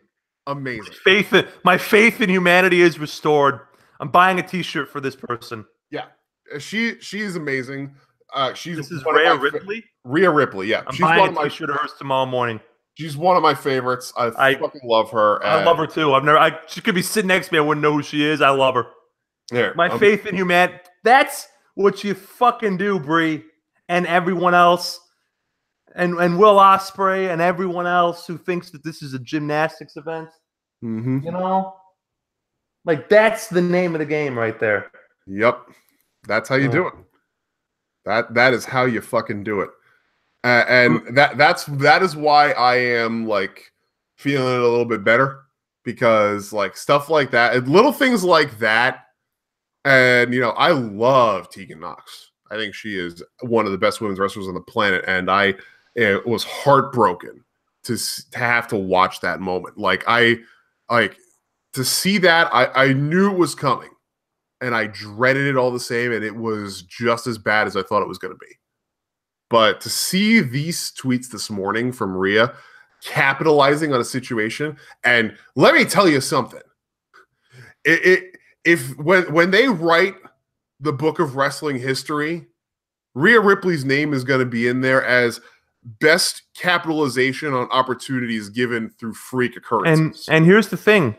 My faith in humanity is restored. I'm buying a T-shirt for this person. Yeah, she's amazing. This is Rhea Ripley. Rhea Ripley, yeah. I'm buying a T-shirt of hers tomorrow morning. She's one of my favorites. I fucking love her. I love her too. She could be sitting next to me. I wouldn't know who she is. I love her. There, my faith in humanity. That's what you fucking do, Brie, and everyone else. And Will Ospreay and everyone else who thinks that this is a gymnastics event. Mm-hmm. Like that's the name of the game right there. Yep. That's how you do it. That is how you fucking do it. And that is why I am like feeling it a little bit better, because like stuff like that and little things like that. And I love Tegan Knox. I think she is one of the best women's wrestlers on the planet, and I was heartbroken to have to watch that moment. To see that, I knew it was coming, and I dreaded it all the same, and it was just as bad as I thought it was going to be. But to see these tweets this morning from Rhea capitalizing on a situation, and let me tell you something. When they write the book of wrestling history, Rhea Ripley's name is going to be in there as best capitalization on opportunities given through freak occurrences. And here's the thing,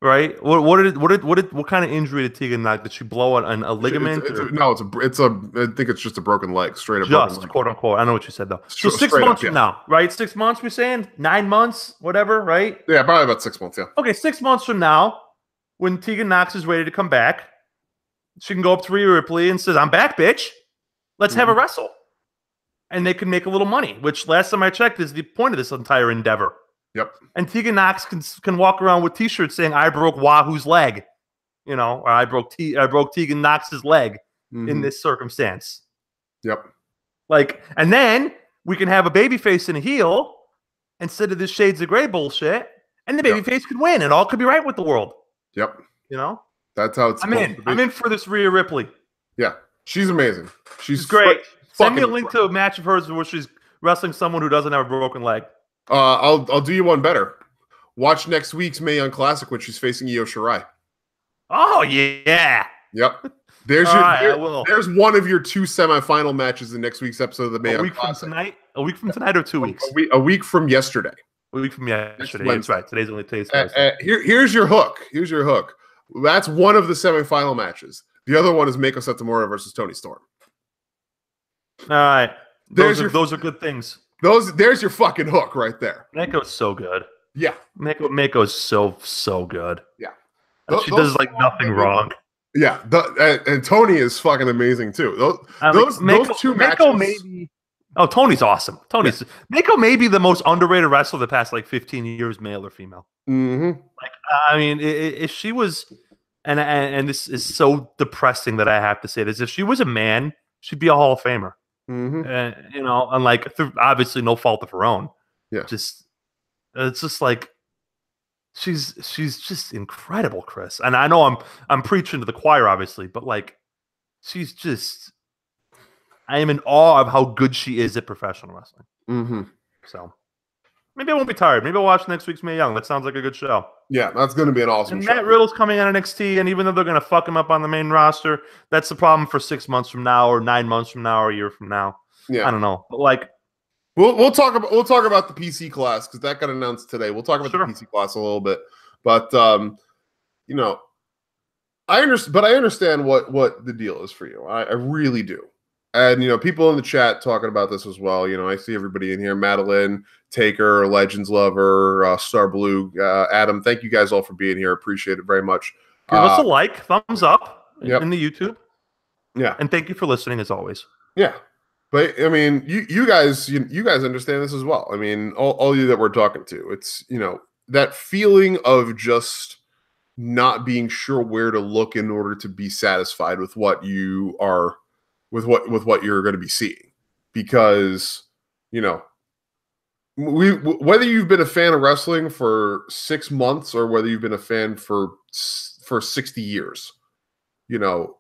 right? What kind of injury did Tegan Knox? Did she blow a ligament? I think it's just a broken leg, straight up. Just quote unquote. I know what you said though. So 6 months from now, right? 6 months, we're saying 9 months, whatever, right? Yeah, probably about 6 months. Yeah. Okay, 6 months from now, when Tegan Knox is ready to come back, she can go up to Rhea Ripley and says, "I'm back, bitch. Let's have a wrestle." And they can make a little money, which last time I checked is the point of this entire endeavor. Yep. And Tegan Knox can walk around with T-shirts saying, "I broke Wahoo's leg," or "I broke Tegan Knox's leg in this circumstance." Yep. And then we can have a babyface and a heel instead of this shades of gray bullshit, and the babyface could win. It all could be right with the world. Yep. That's how it's. I'm in for this Rhea Ripley. Yeah, she's amazing. She's great. Send me a link to a match of hers where she's wrestling someone who doesn't have a broken leg. I'll do you one better. Watch next week's Mae Young Classic when she's facing Io Shirai. Oh yeah. Yep. There's one of your 2 semifinal matches in next week's episode of the Mae Young Classic. A week from tonight or 2 weeks? A week from yesterday. A week from yesterday. That's right. Today's Thursday. Here's your hook. That's one of the semifinal matches. The other one is Meiko Satomura versus Toni Storm. All right. Those are good things. There's your fucking hook right there. Meiko's so good. Yeah. Meiko's so good. Yeah. She does nothing wrong. Yeah. And Toni is fucking amazing too. Those two matches. Tony's awesome. Meiko may be the most underrated wrestler of the past 15 years, male or female. Mm-hmm. If she was, and this is so depressing that I have to say this, if she was a man, she'd be a Hall of Famer. Mm-hmm. You know, and like obviously no fault of her own. Yeah, It's just like she's just incredible, Chris. And I know I'm preaching to the choir, obviously, but like she's just, I am in awe of how good she is at professional wrestling. Mm-hmm. So maybe I won't be tired. Maybe I'll watch next week's Mae Young. That sounds like a good show. Yeah, that's going to be an awesome show. Matt Riddle's coming on NXT, and even though they're going to fuck him up on the main roster, that's the problem for 6 months from now, or 9 months from now, or a year from now. Yeah, I don't know, but like we'll talk about the PC class because that got announced today. We'll talk about the PC class a little bit, but you know, I understand what the deal is for you. I really do. And, you know, people in the chat talking about this as well. You know, I see everybody in here. Madeline, Taker, Legends Lover, Star Blue, Adam. Thank you guys all for being here. Appreciate it very much. Give us a like, thumbs up in the YouTube. Yeah. And thank you for listening as always. Yeah. But, I mean, you guys understand this as well. I mean, all you that we're talking to, it's, you know, that feeling of just not being sure where to look in order to be satisfied with what you are with what you're going to be seeing, because, you know, whether you've been a fan of wrestling for 6 months or whether you've been a fan for 60 years, you know,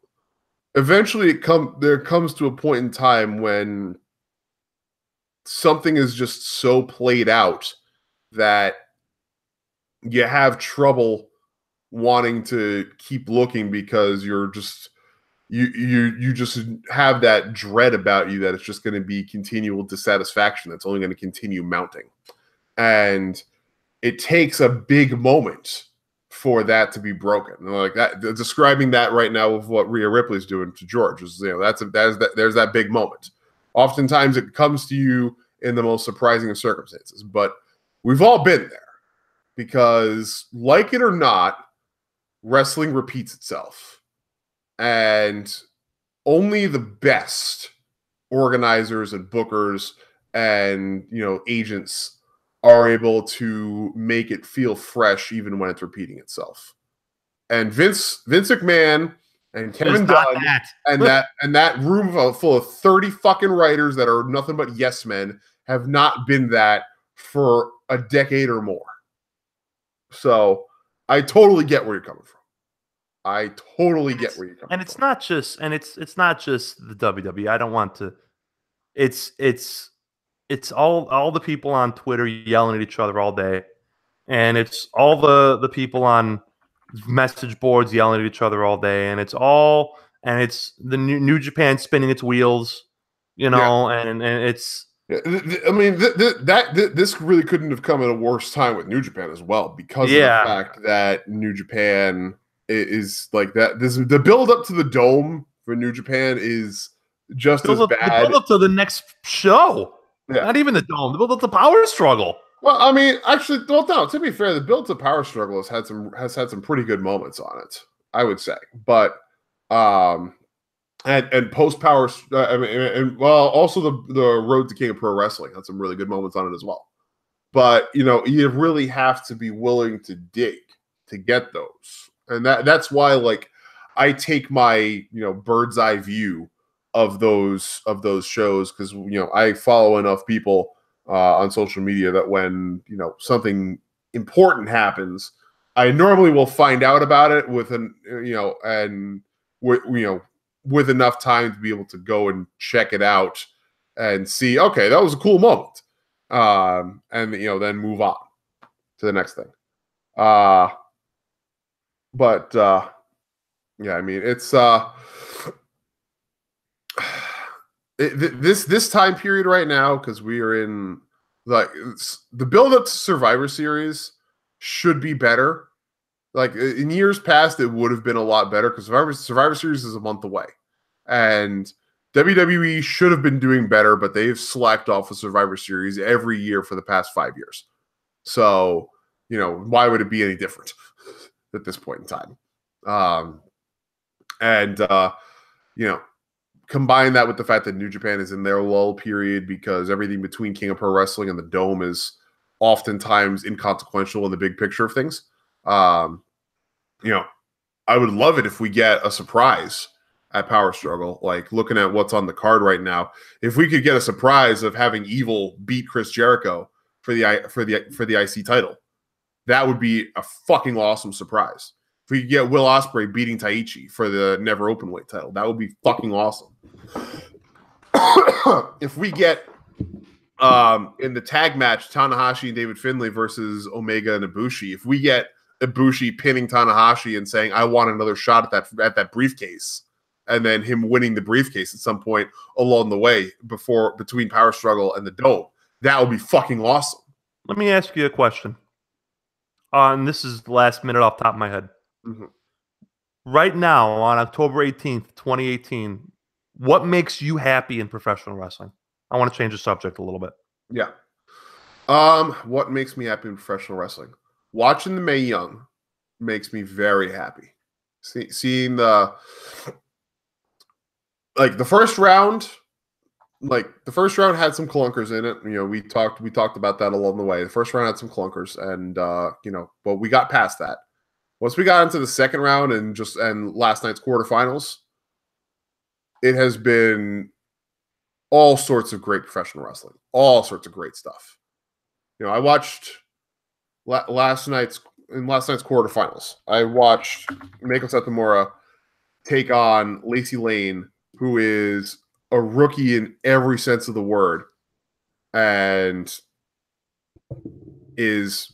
eventually there comes to a point in time when something is just so played out that you have trouble wanting to keep looking because you're just you just have that dread about you that it's just going to be continual dissatisfaction that's only going to continue mounting. And it takes a big moment for that to be broken. And like that, describing that right now with what Rhea Ripley's doing to George is, you know, there's that big moment. Oftentimes it comes to you in the most surprising of circumstances, but we've all been there because, like it or not, wrestling repeats itself. And only the best organizers and bookers and, you know, agents are able to make it feel fresh even when it's repeating itself. And Vince McMahon and Kevin Dunn and that room full of 30 fucking writers that are nothing but yes men have not been that for a decade or more. So I totally get where you're coming from. I totally get where you're coming from. And it's not just the WWE. I don't want to. It's all the people on Twitter yelling at each other all day, and it's all the people on message boards yelling at each other all day, and it's the New Japan spinning its wheels, you know, and it's. I mean, this really couldn't have come at a worse time with New Japan as well, because of the fact that New Japan is like that. The build up to the Dome for New Japan is just as bad. The build up to the next show, not even the Dome. The build up to Power Struggle. Well, I mean, actually, well, no. To be fair, the build to Power Struggle has had some pretty good moments on it, I would say. But and post Power, I mean, and well, also the Road to King of Pro Wrestling had some really good moments on it as well. But, you know, you really have to be willing to dig to get those. And that's why, like, I take my, you know, bird's eye view of those shows, because, you know, I follow enough people on social media that when, you know, something important happens, I normally will find out about it with with enough time to be able to go and check it out and see, okay, that was a cool moment, and, you know, then move on to the next thing. But yeah, I mean, it's this time period right now, because we are in, like, the build up to Survivor Series should be better. Like, in years past, it would have been a lot better, because Survivor Series is a month away, and WWE should have been doing better, but they've slacked off with Survivor Series every year for the past 5 years. So, you know, why would it be any different at this point in time? You know, combine that with the fact that New Japan is in their lull period, because everything between King of Pro Wrestling and the Dome is oftentimes inconsequential in the big picture of things. You know, I would love it if we get a surprise at Power Struggle. Like looking at what's on the card right now, if we could get a surprise of having Evil beat Chris Jericho for the IC title, that would be a fucking awesome surprise. If we could get Will Ospreay beating Taichi for the Never Openweight title, that would be fucking awesome. If we get in the tag match Tanahashi and David Finlay versus Omega and Ibushi, if we get Ibushi pinning Tanahashi and saying, I want another shot at that briefcase, and then him winning the briefcase at some point along the way between Power Struggle and the Dome, that would be fucking awesome. Let me ask you a question. And this is the last minute off the top of my head. Mm-hmm. Right now, on October 18th, 2018, what makes you happy in professional wrestling? I want to change the subject a little bit. Yeah. What makes me happy in professional wrestling? Watching the Mae Young makes me very happy. Seeing the first round, had some clunkers in it. You know, we talked about that along the way. The first round had some clunkers, and but we got past that. Once we got into the second round and last night's quarterfinals, it has been all sorts of great professional wrestling, all sorts of great stuff. You know, I watched last night's quarterfinals. I watched Meiko Satomura take on Lacey Lane, who is a rookie in every sense of the word, and is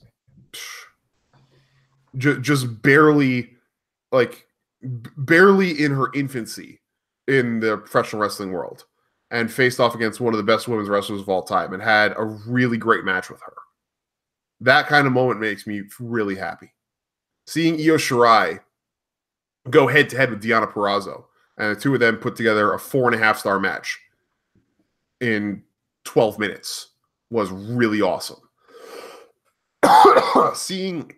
just barely in her infancy in the professional wrestling world, and faced off against one of the best women's wrestlers of all time and had a really great match with her. That kind of moment makes me really happy. Seeing Io Shirai go head-to-head with Deonna Purrazzo, and the two of them put together a 4.5-star match in 12 minutes was really awesome. Seeing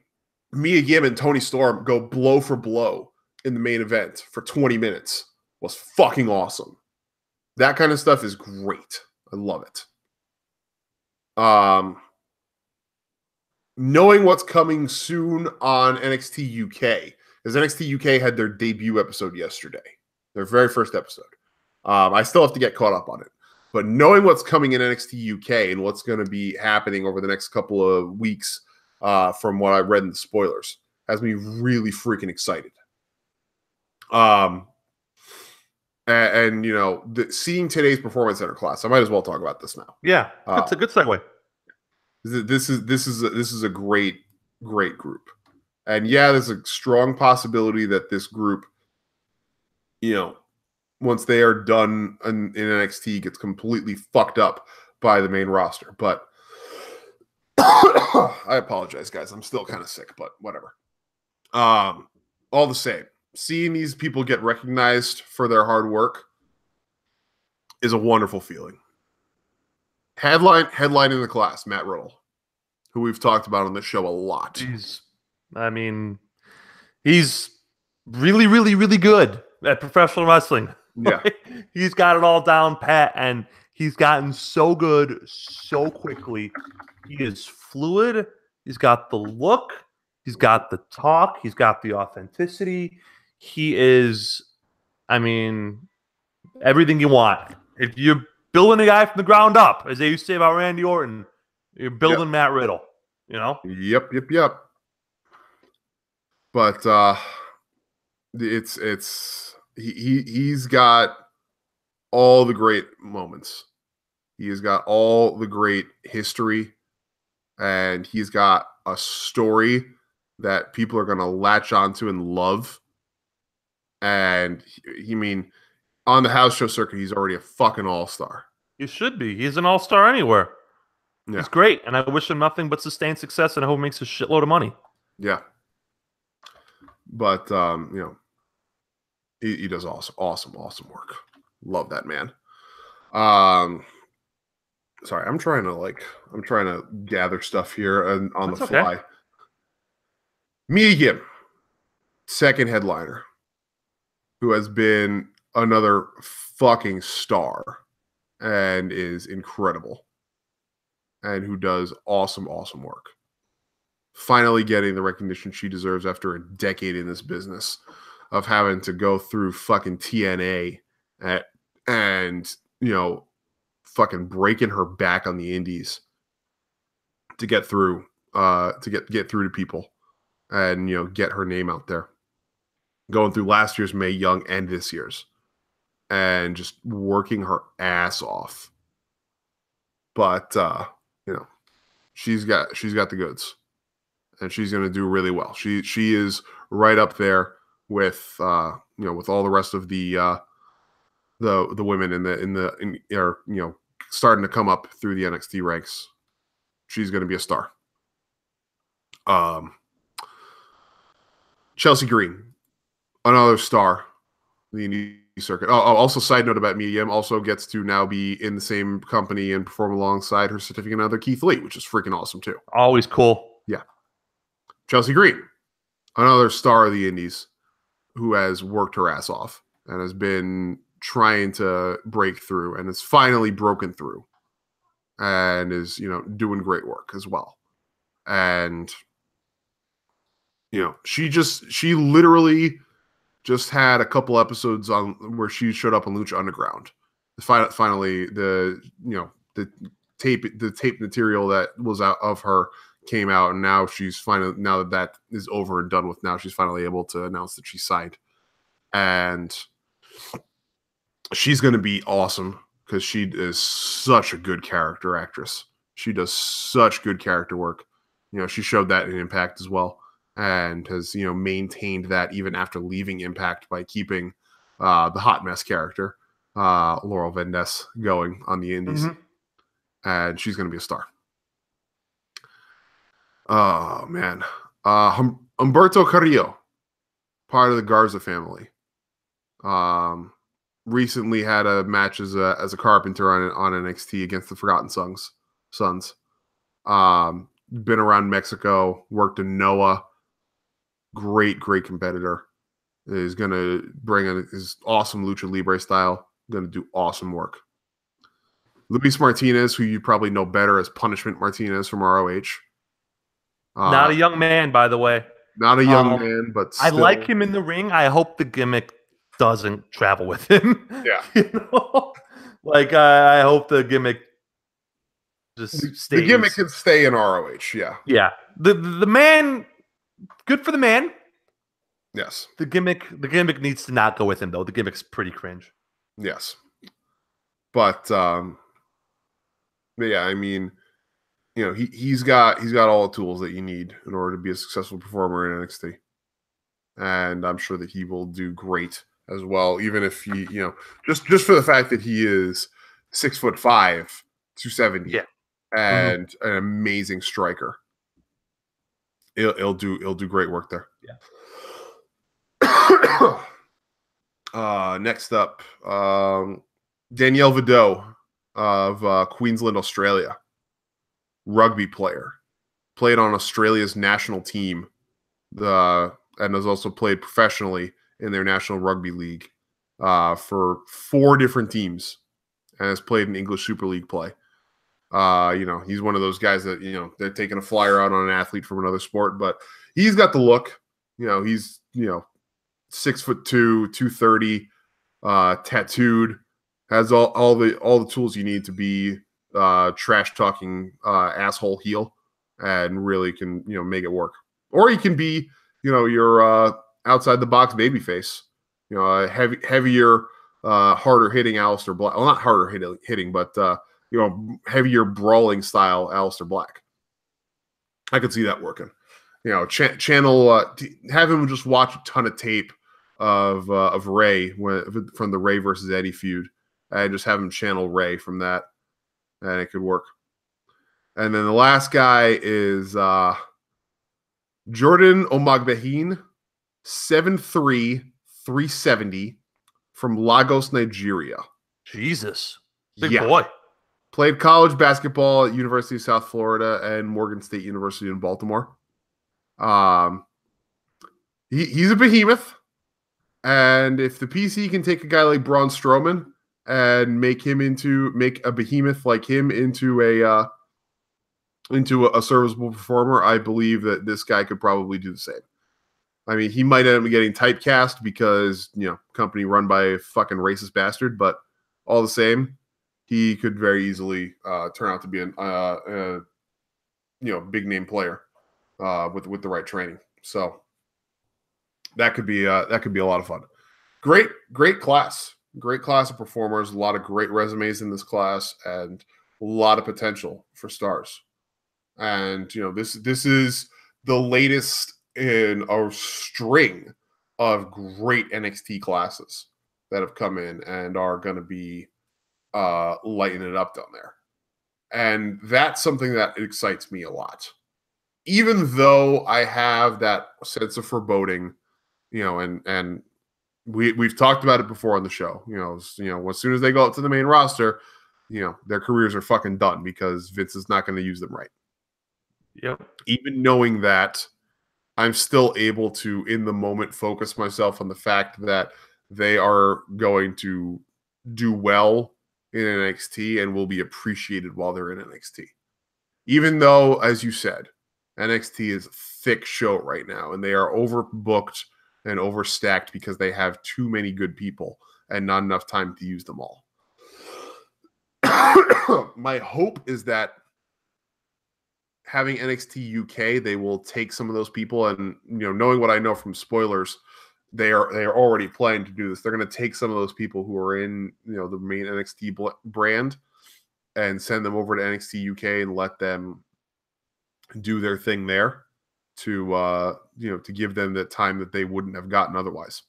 Mia Yim and Toni Storm go blow for blow in the main event for 20 minutes was fucking awesome. That kind of stuff is great. I love it. Knowing what's coming soon on NXT UK, because NXT UK had their debut episode yesterday, their very first episode. I still have to get caught up on it. But knowing what's coming in NXT UK and what's going to be happening over the next couple of weeks, from what I read in the spoilers, has me really freaking excited. And you know, seeing today's Performance Center class, I might as well talk about this now. Yeah, it's a good segue. This is a great group, and yeah, there's a strong possibility that this group, you know, once they are done in NXT, gets completely fucked up by the main roster. But I apologize, guys. I'm still kind of sick, but whatever. All the same, seeing these people get recognized for their hard work is a wonderful feeling. Headlining the class, Matt Riddle, who we've talked about on this show a lot. He's really, really, really good at professional wrestling. Yeah. He's got it all down pat, and he's gotten so good so quickly. He is fluid. He's got the look. He's got the talk. He's got the authenticity. He is, everything you want. If you're building a guy from the ground up, as they used to say about Randy Orton, you're building Matt Riddle, you know? Yep. But he's got all the great moments. He has got all the great history, and he's got a story that people are going to latch onto and love. And on the house show circuit, he's already a fucking all-star. He should be. He's an all-star anywhere. Yeah. He's great, and I wish him nothing but sustained success, and I hope he makes a shitload of money. Yeah. But, he does awesome work. Love that man. Sorry, I'm trying to gather stuff here on the fly. Okay. Mia Yim, second headliner, who has been another fucking star and is incredible, and who does awesome work. Finally getting the recognition she deserves after a decade in this business. of having to go through fucking TNA and fucking breaking her back on the indies to get through get through to people and get her name out there, going through last year's Mae Young and this year's, and just working her ass off. But she's got the goods, and she's going to do really well. She is right up there with with all the rest of the women starting to come up through the NXT ranks. She's going to be a star. Chelsea Green, another star in the indie circuit. Also, side note about Mae Young, also gets to now be in the same company and perform alongside her significant other Keith Lee, which is freaking awesome too. Always cool. Yeah. Chelsea Green, another star of the indies who has worked her ass off and has been trying to break through and has finally broken through and is doing great work as well. And she literally just had a couple episodes on where she showed up on Lucha Underground. Finally, the tape material that was out of her came out, and now that is over and done with, now she's finally able to announce that she signed, and she's going to be awesome because she is such a good character actress. She does such good character work. She showed that in Impact as well, and has maintained that even after leaving Impact by keeping the hot mess character Laurel Van Ness going on the indies. And she's going to be a star. Oh man, Humberto Carrillo, part of the Garza family, recently had a match as a carpenter on NXT against the Forgotten Sons. Been around Mexico, worked in Noah. Great competitor. Is going to bring in his awesome Lucha Libre style. Going to do awesome work. Luis Martinez, who you probably know better as Punishment Martinez from ROH. Not a young man, by the way. Not a young man, but still. I like him in the ring. I hope the gimmick doesn't travel with him. Yeah. I hope the gimmick just stays. The gimmick can stay in ROH, yeah. Yeah. The man, good for the man. Yes. The gimmick needs to not go with him, though. The gimmick's pretty cringe. Yes. But yeah, I mean, he's got all the tools that you need in order to be a successful performer in NXT. And I'm sure that he will do great as well, even if he, just for the fact that he is 6'5", 270, yeah, and an amazing striker. He'll do great work there. Yeah. Next up, Danielle Vidot of Queensland, Australia. Rugby player. Played on Australia's national team. And has also played professionally in their National Rugby League for 4 different teams, and has played in English Super League play. He's one of those guys that, they're taking a flyer out on an athlete from another sport, but he's got the look. He's 6'2", 230, tattooed, has all the tools you need to be trash talking asshole heel, and really can make it work. Or he can be your outside the box babyface, a heavier, harder hitting Aleister Black. Well, not harder hitting, but heavier brawling style Aleister Black. I could see that working. Have him just watch a ton of tape of Ray from the Ray versus Eddie feud, and just have him channel Ray from that, and it could work. And then the last guy is Jordan Omagbehin, 7'3", 370, from Lagos, Nigeria. Jesus. Big boy. Played college basketball at University of South Florida and Morgan State University in Baltimore. He's a behemoth. And if the PC can take a guy like Braun Strowman and make a behemoth like him into a serviceable performer, I believe that this guy could probably do the same. I mean, he might end up getting typecast because, company run by a fucking racist bastard, but all the same, he could very easily turn out to be a big name player with the right training. So that could be a lot of fun. Great class. Great class of performers, a lot of great resumes in this class, and a lot of potential for stars. And this is the latest in a string of great NXT classes that have come in and are going to be lighting it up down there. And that's something that excites me a lot. Even though I have that sense of foreboding, and we've talked about it before on the show, as soon as they go up to the main roster, their careers are fucking done because Vince is not going to use them right. Yep. Even knowing that, I'm still able to, in the moment, focus myself on the fact that they are going to do well in NXT and will be appreciated while they're in NXT. Even though, as you said, NXT is a thick show right now, and they are overbooked and overstacked because they have too many good people and not enough time to use them all. My hope is that having NXT UK, they will take some of those people, and knowing what I know from spoilers, they are already planning to do this. They're going to take some of those people who are in the main NXT brand and send them over to NXT UK and let them do their thing there to give them the time that they wouldn't have gotten otherwise.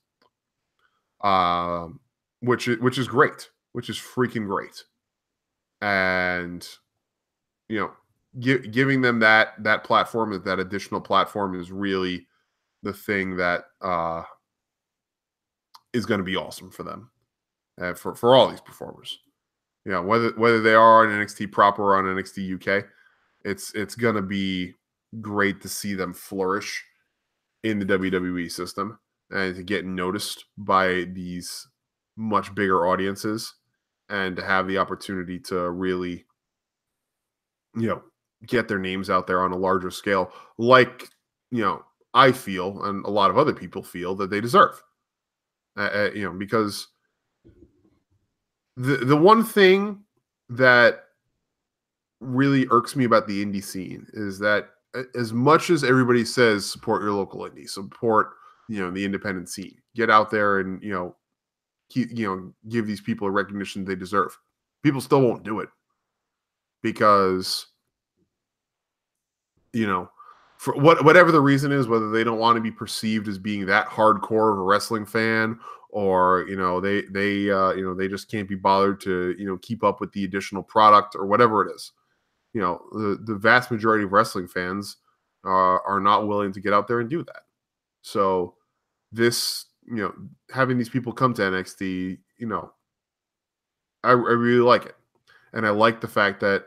Which is great, which is freaking great. And giving them that platform, that additional platform, is really the thing that is going to be awesome for them, for all these performers. Whether they are on NXT proper or on NXT UK, it's going to be great to see them flourish in the WWE system and to get noticed by these much bigger audiences and to have the opportunity to really, get their names out there on a larger scale, like, I feel and a lot of other people feel that they deserve. Because the one thing that really irks me about the indie scene is that as much as everybody says support your local indie, support the independent scene, get out there and give these people a recognition they deserve, people still won't do it because for whatever the reason is, whether they don't want to be perceived as being that hardcore of a wrestling fan, or they just can't be bothered to keep up with the additional product, or whatever it is. The vast majority of wrestling fans are not willing to get out there and do that. So this, having these people come to NXT, I really like it. And I like the fact that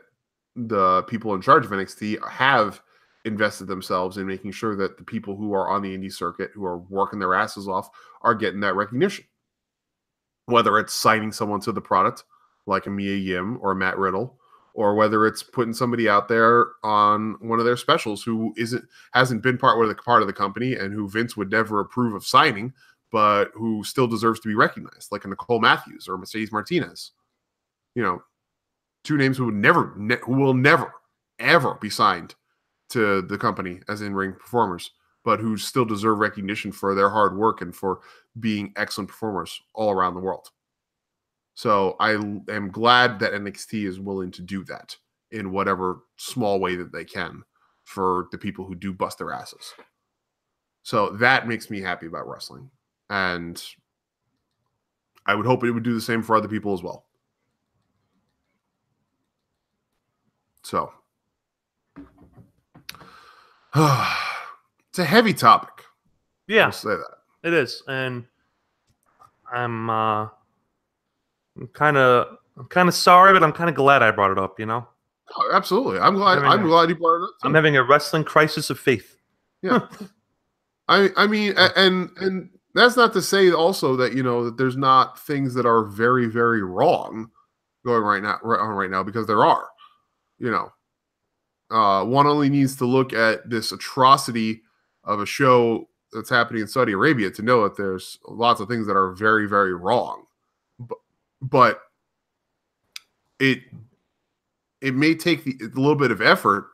the people in charge of NXT have invested themselves in making sure that the people who are on the indie circuit, who are working their asses off, are getting that recognition. Whether it's signing someone to the product, like a Mia Yim or a Matt Riddle, or whether it's putting somebody out there on one of their specials who hasn't been part of the company and who Vince would never approve of signing, but who still deserves to be recognized, like a Nicole Matthews or Mercedes Martinez. Two names who will never, ever be signed to the company as in-ring performers, but who still deserve recognition for their hard work and for being excellent performers all around the world. So I am glad that NXT is willing to do that in whatever small way that they can for the people who do bust their asses. So that makes me happy about wrestling. And I would hope it would do the same for other people as well. So it's a heavy topic. Yeah, I'll say that. It is. And I'm kind of sorry, but I'm kind of glad I brought it up, Oh, absolutely. I'm glad you brought it up too. I'm having a wrestling crisis of faith. Yeah. I mean, and that's not to say also that, that there's not things that are very, very wrong going right now, because there are. One only needs to look at this atrocity of a show that's happening in Saudi Arabia to know that there's lots of things that are very, very wrong. But it may take a little bit of effort,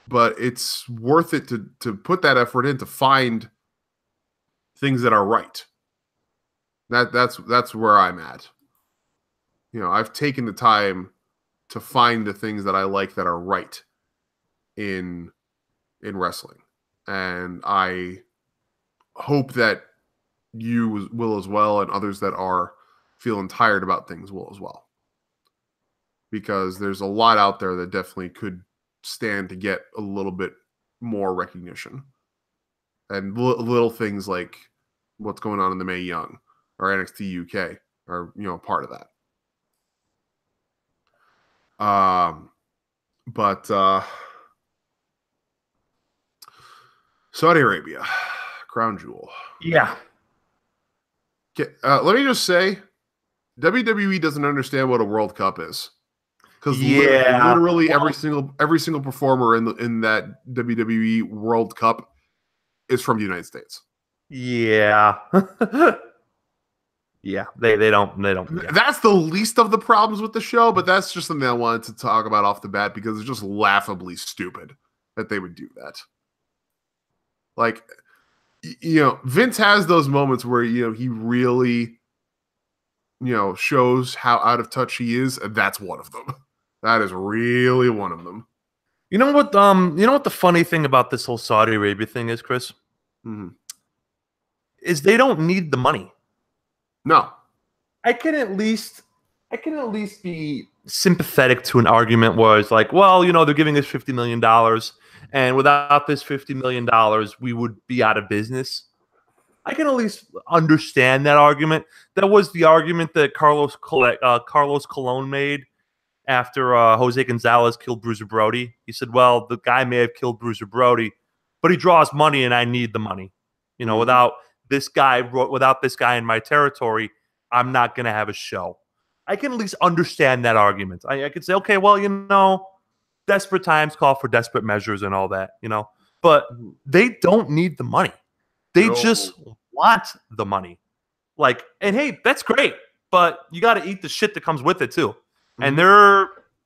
but it's worth it to put that effort in to find things that are right. That's where I'm at. I've taken the time to find the things that I like that are right in wrestling, and I hope that you will as well, and others that are feeling tired about things will as well, because there's a lot out there that definitely could stand to get a little bit more recognition, and little things like what's going on in the Mae Young or NXT UK are part of that. But Saudi Arabia, crown jewel. Yeah. Let me just say, WWE doesn't understand what a World Cup is, because literally every single performer in that WWE World Cup is from the United States. Yeah. Yeah, they don't. Yeah. That's the least of the problems with the show, but that's just something I wanted to talk about off the bat because it's just laughably stupid that they would do that. Like, Vince has those moments where he really shows how out of touch he is, and that's one of them. That is really one of them. You know what the funny thing about this whole Saudi Arabia thing is, Chris? Mm-hmm. Is they don't need the money. No. I can at least be sympathetic to an argument where it's like, well, they're giving us $50 million, and without this $50 million, we would be out of business. I can at least understand that argument. That was the argument that Carlos Colon made after Jose Gonzalez killed Bruiser Brody. He said, well, the guy may have killed Bruiser Brody, but he draws money, and I need the money. Without this guy in my territory, I'm not going to have a show. I can at least understand that argument. I could say, okay, well, desperate times call for desperate measures and all that, but they don't need the money. They just want the money. And hey, that's great, but you got to eat the shit that comes with it too. Mm-hmm. And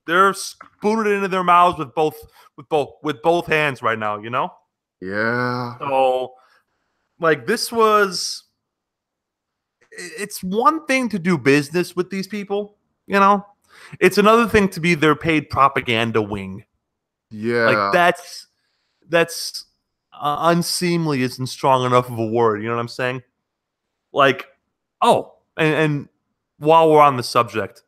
they're spooning it into their mouths with both hands right now, Yeah. So it's one thing to do business with these people, it's another thing to be their paid propaganda wing. Yeah. That's unseemly isn't strong enough of a word. You know what I'm saying? And while we're on the subject,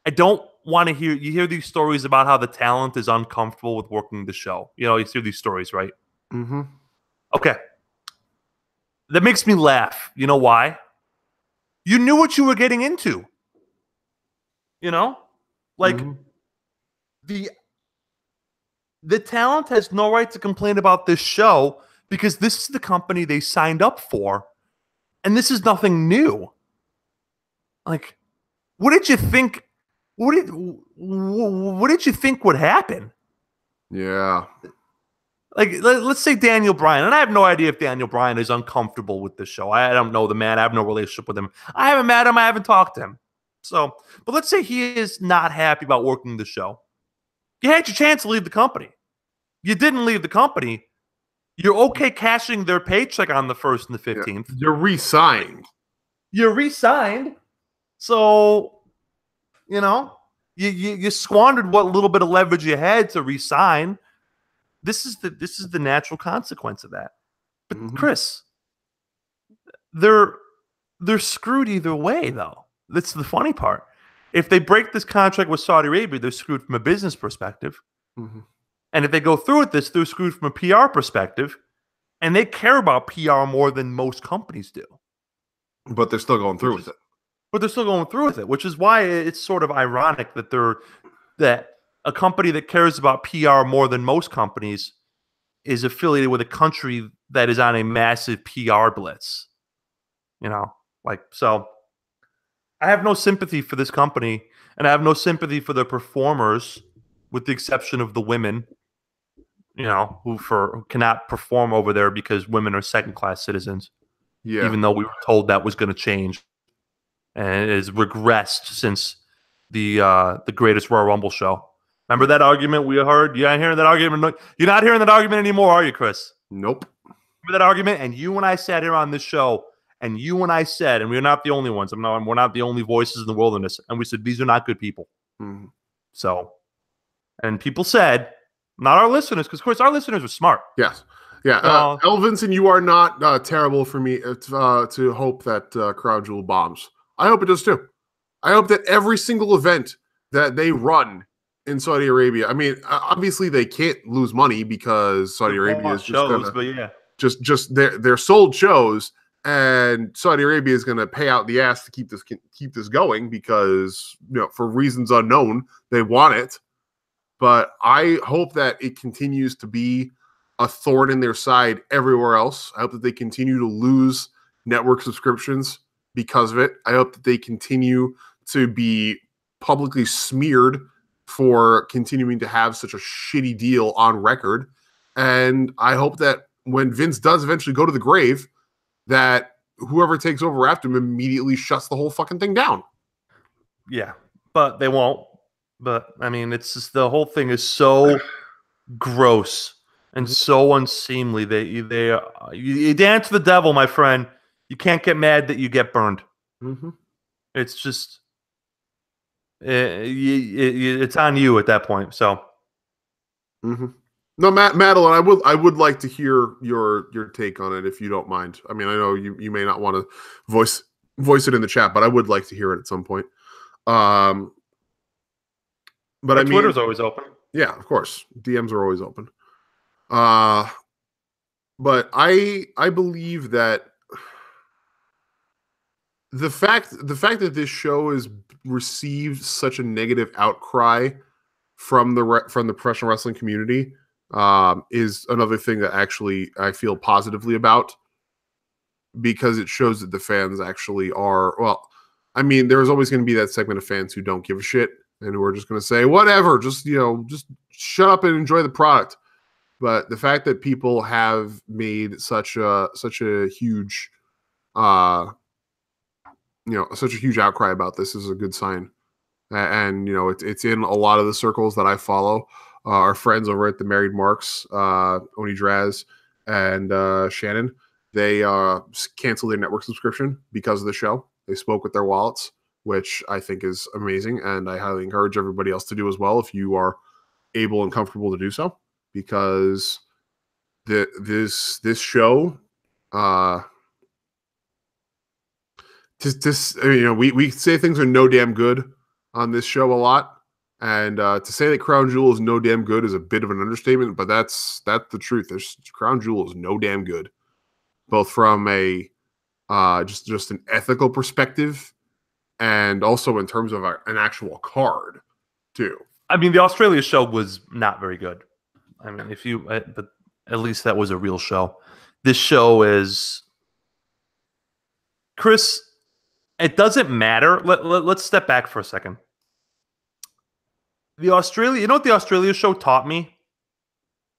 I don't want to hear these stories about how the talent is uncomfortable with working the show. You hear these stories, right? Mm-hmm. Okay. That makes me laugh. You know why? You knew what you were getting into. Mm-hmm. The talent has no right to complain about this show because this is the company they signed up for, and this is nothing new. What did you think? What did you think would happen? Yeah. Let's say Daniel Bryan, and I have no idea if Daniel Bryan is uncomfortable with this show. I don't know the man. I have no relationship with him. I haven't met him. I haven't talked to him. So, but let's say he is not happy about working the show. You had your chance to leave the company. You didn't leave the company. You're okay cashing their paycheck on the 1st and the 15th. Yeah. You're re-signed. So, you squandered what little bit of leverage you had to re-sign. This is the natural consequence of that. But mm-hmm. Chris, they're screwed either way, though. That's the funny part. If they break this contract with Saudi Arabia, they're screwed from a business perspective. Mm-hmm. And if they go through with this, they're screwed from a PR perspective. And they care about PR more than most companies do. But they're still going through with it. Which is why it's sort of ironic that a company that cares about PR more than most companies is affiliated with a country that is on a massive PR blitz. So I have no sympathy for this company, and I have no sympathy for the performers, with the exception of the women, who cannot perform over there because women are second-class citizens. Yeah. Even though we were told that was going to change, and it has regressed since the Greatest Royal Rumble show. Remember that argument we heard? You're not hearing that argument. You're not hearing that argument anymore, are you, Chris? Nope. Remember that argument? And you and I sat here on this show, and you and I said, and we're not the only ones. We're not the only voices in the wilderness. And we said these are not good people. Mm-hmm. So, and people said, not our listeners, because of course our listeners are smart. Yes. Yeah. Elvinson, you are not terrible for me to hope that Crown Jewel bombs. I hope it does too. I hope that every single event that they run in Saudi Arabia, I mean, obviously they can't lose money because Saudi Arabia is just just they're sold shows, and Saudi Arabia is going to pay out the ass to keep this going because, you know, for reasons unknown, they want it. But I hope that it continues to be a thorn in their side everywhere else. I hope that they continue to lose network subscriptions because of it. I hope that they continue to be publicly smeared for continuing to have such a shitty deal on record. And I hope that when Vince does eventually go to the grave, that whoever takes over after him immediately shuts the whole fucking thing down. Yeah, but they won't. But I mean, it's just the whole thing is so gross and so unseemly. You dance to the devil, my friend. You can't get mad that you get burned. Mm-hmm. It's just it's on you at that point. So, no, Madeline, I would like to hear your take on it if you don't mind. I mean, I know you may not want to voice it in the chat, but I would like to hear it at some point. But I mean, Twitter's always open. Yeah, of course, DMs are always open. But I believe that the fact that this show has received such a negative outcry from the professional wrestling community is another thing that actually I feel positively about, because it shows that the fans actually are, well, I mean, there's always going to be that segment of fans who don't give a shit and who are just going to say whatever, just shut up and enjoy the product. But the fact that people have made such a huge such a huge outcry about this is a good sign. And it's in a lot of the circles that I follow. Our friends over at the Married Marks, Oni Draz and Shannon, they canceled their network subscription because of the show. They spoke with their wallets, which I think is amazing, and I highly encourage everybody else to do as well if you are able and comfortable to do so, because this show, we say things are no damn good on this show a lot, and to say that Crown Jewel is no damn good is a bit of an understatement, but that's the truth. Crown Jewel is no damn good, both from a just an ethical perspective, and also in terms of an actual card, too. I mean, the Australia show was not very good. I mean, but at least that was a real show. This show is, Chris, it doesn't matter. Let's step back for a second. You know what the Australia show taught me?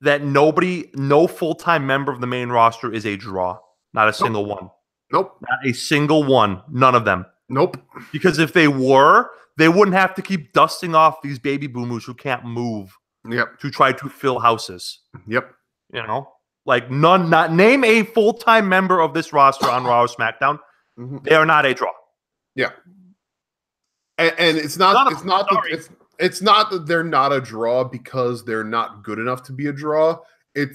That no full-time member of the main roster is a draw. Not a single one. Nope. Not a single one. None of them. Nope. Because if they were, they wouldn't have to keep dusting off these baby boomers who can't move. Yep. To try to fill houses. Yep. Like not name a full-time member of this roster on Raw or SmackDown. Mm-hmm. They are not a draw. Yeah. And it's not that they're not a draw because they're not good enough to be a draw.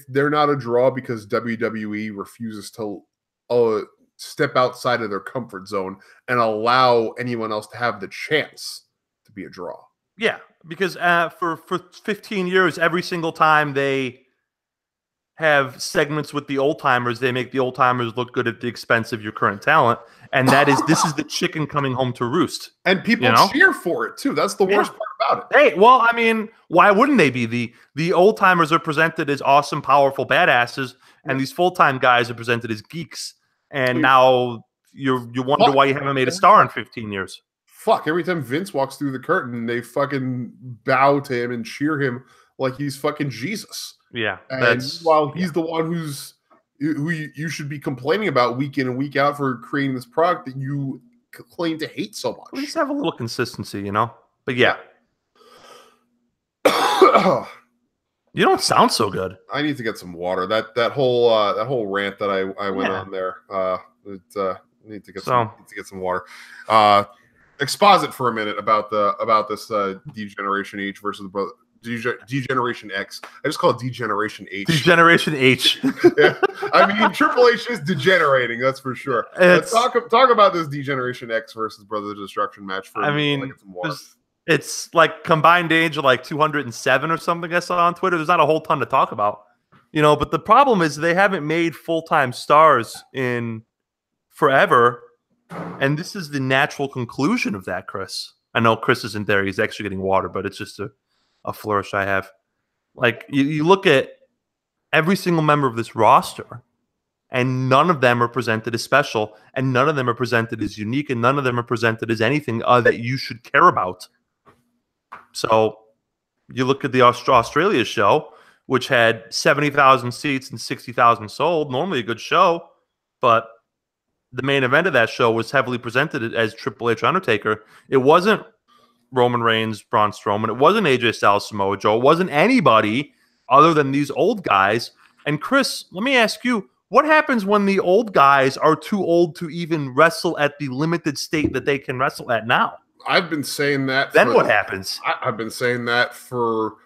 They're not a draw because WWE refuses to step outside of their comfort zone and allow anyone else to have the chance to be a draw. Yeah, because for 15 years, every single time they have segments with the old timers, they make the old timers look good at the expense of your current talent, and this is the chicken coming home to roost. And people cheer for it too. That's the worst part about it. Hey, well, I mean, why wouldn't they be? The old timers are presented as awesome, powerful badasses, and these full time guys are presented as geeks. And now you wonder why you haven't made a star in 15 years. Fuck, every time Vince walks through the curtain, they fucking bow to him and cheer him like he's fucking Jesus. Yeah. And while he's the one who's who you should be complaining about week in and week out for creating this product that you claim to hate so much. We just have a little consistency, you know? But yeah. You don't sound so good. I need to get some water. That whole rant that I went on there. Need to get some water. Exposit for a minute about this Degeneration H versus Degeneration X. I just call it Degeneration H. Degeneration H. Yeah. I mean, Triple H is degenerating, that's for sure. Let's talk about this Degeneration X versus Brother Destruction match. It's like combined age of like 207 or something I saw on Twitter. There's not a whole ton to talk about, you know. But the problem is they haven't made full-time stars in forever, and this is the natural conclusion of that. Chris, I know Chris isn't there; he's actually getting water, but it's just a flourish I have. Like you look at every single member of this roster, and none of them are presented as special, and none of them are presented as unique, and none of them are presented as anything that you should care about. So you look at the Australia show, which had 70,000 seats and 60,000 sold, normally a good show, but the main event of that show was heavily presented as Triple H Undertaker. It wasn't Roman Reigns, Braun Strowman. It wasn't AJ Styles, Samoa Joe. It wasn't anybody other than these old guys. And Chris, let me ask you, what happens when the old guys are too old to even wrestle at the limited state that they can wrestle at now? I've been saying that. Then what happens? I've been saying that for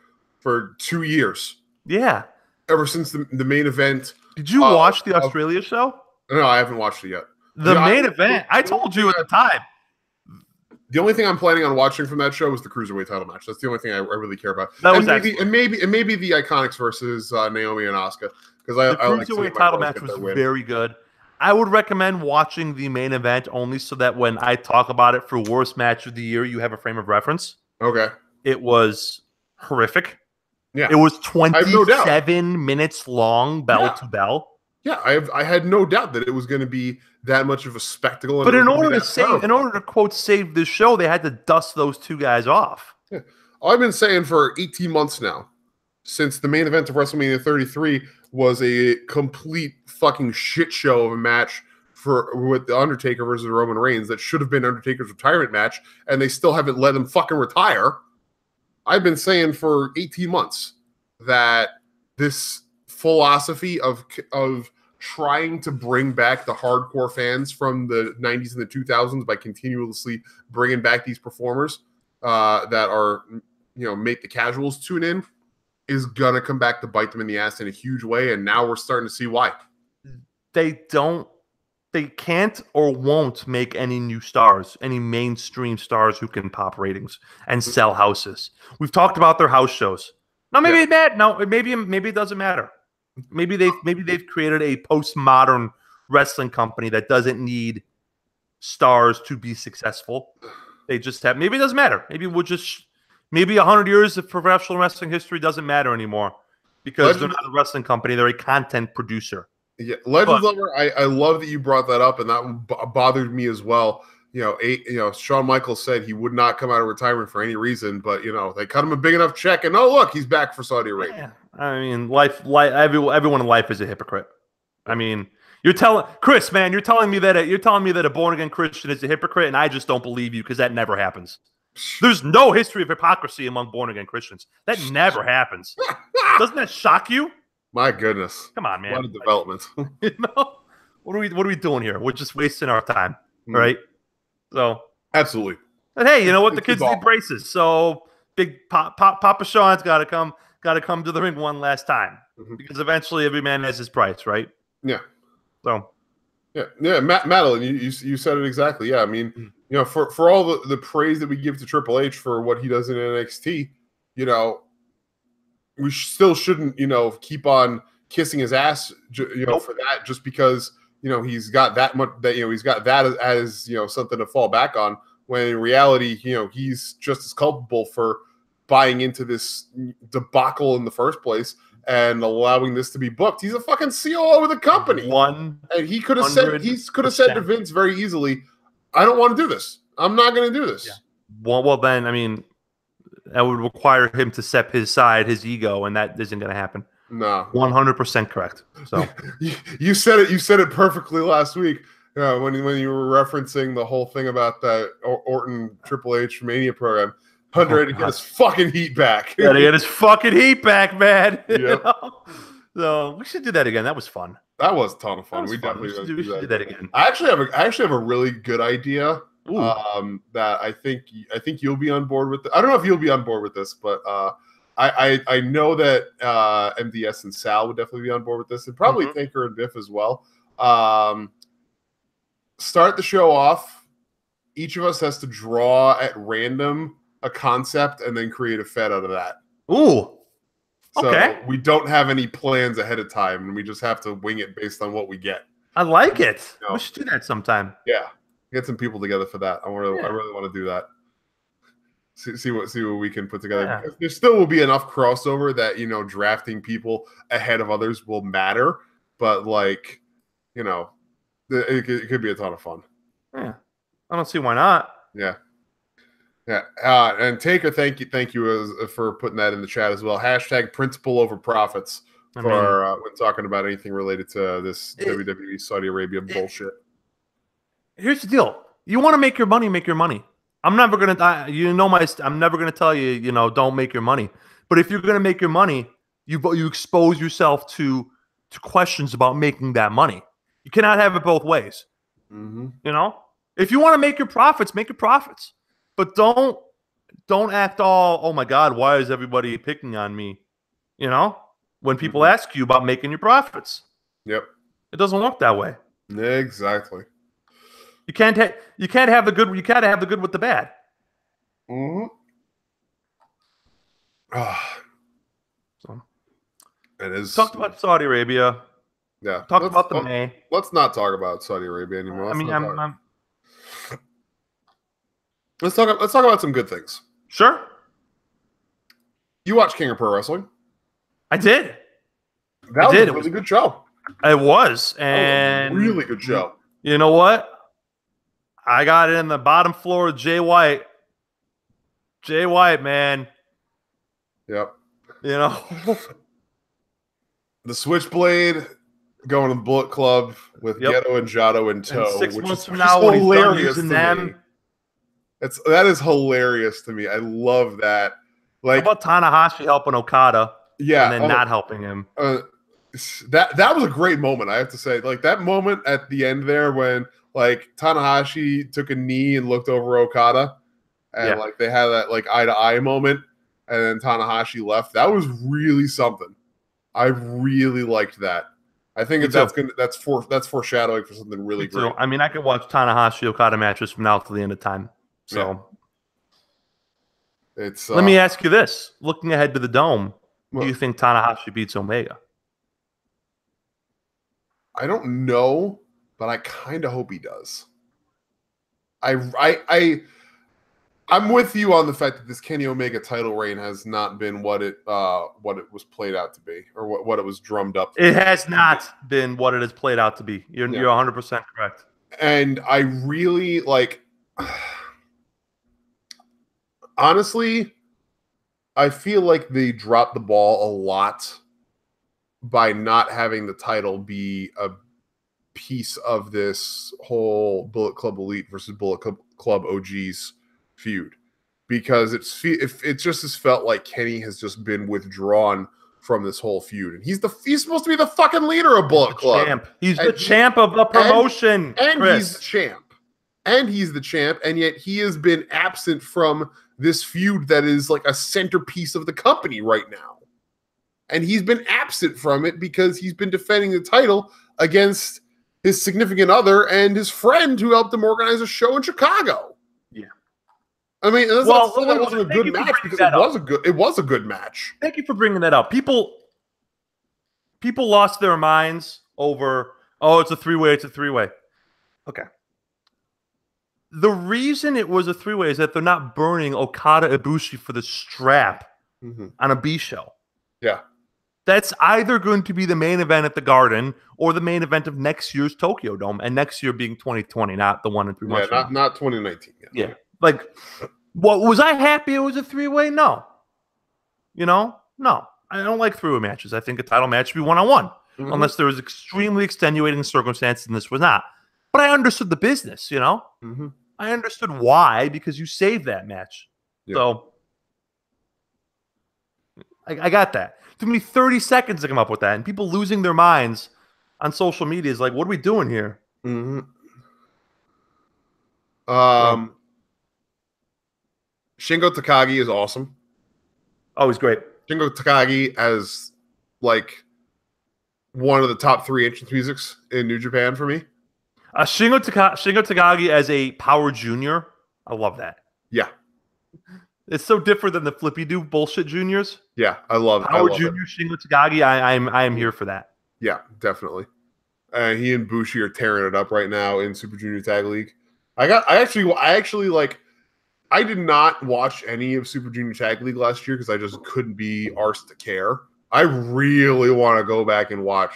2 years. Yeah. Ever since the main event. Did you watch the Australia show? No, I haven't watched it yet. The main event, I told you at the time. The only thing I'm planning on watching from that show is the Cruiserweight title match. That's the only thing I really care about. Maybe the Iconics versus Naomi and Asuka. Because the Cruiserweight title match was very good. I would recommend watching the main event only so that when I talk about it for worst match of the year, you have a frame of reference. Okay. It was horrific. Yeah. It was 27 minutes long, bell to bell. Yeah, I had no doubt that it was going to be that much of a spectacle. But in order to quote save this show, they had to dust those two guys off. Yeah. I've been saying for 18 months now, since the main event of WrestleMania 33 was a complete fucking shit show of a match with the Undertaker versus Roman Reigns that should have been Undertaker's retirement match, and they still haven't let him fucking retire. I've been saying for 18 months that this philosophy of trying to bring back the hardcore fans from the 90s and the 2000s by continuously bringing back these performers that are, make the casuals tune in is going to come back to bite them in the ass in a huge way. And now we're starting to see why. They can't or won't make any new stars, any mainstream stars who can pop ratings and sell houses. We've talked about their house shows. No, maybe maybe it doesn't matter. Maybe they've created a postmodern wrestling company that doesn't need stars to be successful. They just have. Maybe it doesn't matter. Maybe 100 years of professional wrestling history doesn't matter anymore because they're not a wrestling company. They're a content producer. Yeah, Legends Lover. I love that you brought that up, and that bothered me as well. Shawn Michaels said he would not come out of retirement for any reason, but they cut him a big enough check, and look, he's back for Saudi Arabia. Yeah. I mean, everyone in life is a hypocrite. I mean, you're telling me that a born again Christian is a hypocrite, and I just don't believe you because that never happens. There's no history of hypocrisy among born again Christians. That never happens. Doesn't that shock you? My goodness! Come on, man. A lot of development. What are we doing here? We're just wasting our time, right? So absolutely. But hey, you know what? The kids need braces, so big Papa Sean's got to come to the ring one last time because eventually every man has his price, right? Yeah. So. Yeah. Madeline, you said it exactly. Yeah, I mean, for all the praise that we give to Triple H for what he does in NXT, we still shouldn't, keep on kissing his ass, for that, just because, he's got that much that, he's got that as something to fall back on, when in reality, he's just as culpable for buying into this debacle in the first place and allowing this to be booked. He's a fucking COO of the company. And he could have said to Vince very easily, I don't want to do this. I'm not going to do this. Yeah. Well, then, I mean, that would require him to step his ego, and that isn't going to happen. No. 100% correct. So you said it. You said it perfectly last week when you were referencing the whole thing about that Orton Triple H Mania program. Andre to get his fucking heat back. Gotta get his fucking heat back, man. Yep. You know? So we should do that again. That was fun. That was a ton of fun. Definitely should do that again. I actually have a really good idea. That I think you'll be on board with. I don't know if you'll be on board with this, but I know that MDS and Sal would definitely be on board with this, and probably Taker and Biff as well. Start the show off. Each of us has to draw at random a concept and then create a fed out of that. Ooh. So we don't have any plans ahead of time, and we just have to wing it based on what we get. I like it. You know? We should do that sometime. Yeah, get some people together for that. I really want to do that. See what we can put together. Yeah. There still will be enough crossover that drafting people ahead of others will matter, but it could be a ton of fun. Yeah, I don't see why not. Yeah. Yeah, and Taker, thank you for putting that in the chat as well. # principle over profits when talking about anything related to this WWE Saudi Arabia bullshit. Here's the deal: you want to make your money, make your money. I'm never gonna, I'm never gonna tell you, don't make your money. But if you're gonna make your money, you expose yourself to questions about making that money. You cannot have it both ways. If you want to make your profits, make your profits. But don't act all, oh my God, why is everybody picking on me? When people ask you about making your profits. Yep. It doesn't work that way. Exactly. You can't have the good. You gotta have the good with the bad. So it is. Talked about Saudi Arabia. Yeah. Talked about the May. Let's not talk about Saudi Arabia anymore. Let's talk about some good things. Sure. You watched King of Pro Wrestling? I did. That was a really good show. It was. And really good show. You know what? I got it in the bottom floor of Jay White. Jay White, man. Yep. The Switchblade going to the Bullet Club with Ghetto and Jado in tow. And 6 months from now, when he's done using them. That is hilarious to me. I love that. Like, how about Tanahashi helping Okada? Yeah, and then not helping him. That was a great moment. I have to say, like that moment at the end there when Tanahashi took a knee and looked over Okada, and they had that eye to eye moment, and then Tanahashi left. That was really something. I really liked that. I think that's foreshadowing for something really great. I mean, I could watch Tanahashi Okada matches from now to the end of time. So it's. Let me ask you this: looking ahead to the Dome, do you think Tanahashi beats Omega? I don't know, but I kind of hope he does. I'm with you on the fact that this Kenny Omega title reign has not been what it was played out to be, or what it was drummed up to be. It has not been what it has played out to be. You're 100% correct. And I really honestly, I feel like they dropped the ball a lot by not having the title be a piece of this whole Bullet Club Elite versus Bullet Club OGs feud, because it just has felt like Kenny has just been withdrawn from this whole feud, and he's supposed to be the fucking leader of Bullet Club. Champ. He's the champ of the promotion, and he's the champ. And he's the champ, and yet he has been absent from this feud that is like a centerpiece of the company right now. And he's been absent from it because he's been defending the title against his significant other and his friend who helped him organize a show in Chicago. Yeah. I mean, that wasn't a good match, because it was a good match. Thank you for bringing that up. People lost their minds over, it's a three-way, Okay. The reason it was a three-way is that they're not burning Okada Ibushi for the strap on a B show. Yeah. That's either going to be the main event at the Garden or the main event of next year's Tokyo Dome, and next year being 2020, not the 1 and 3 months. Yeah, not 2019. Yeah. Like, was I happy it was a three-way? No. No. I don't like three-way matches. I think a title match should be one-on-one, unless there was extremely extenuating circumstances, and this was not. But I understood the business, you know? I understood why, because you saved that match. Yeah. So I got that. It took me 30 seconds to come up with that, and people losing their minds on social media is like, what are we doing here? Shingo Takagi is awesome. Oh, he's great. Shingo Takagi as like one of the top 3 entrance musics in New Japan for me. Shingo Takagi as a Power Junior, I love that. Yeah. It's so different than the Flippy Do bullshit juniors. Yeah, I love Power Junior Shingo Takagi. I am here for that. Yeah, definitely. He and Bushi are tearing it up right now in Super Junior Tag League. I actually like. I did not watch any of Super Junior Tag League last year because I just couldn't be arsed to care. I really want to go back and watch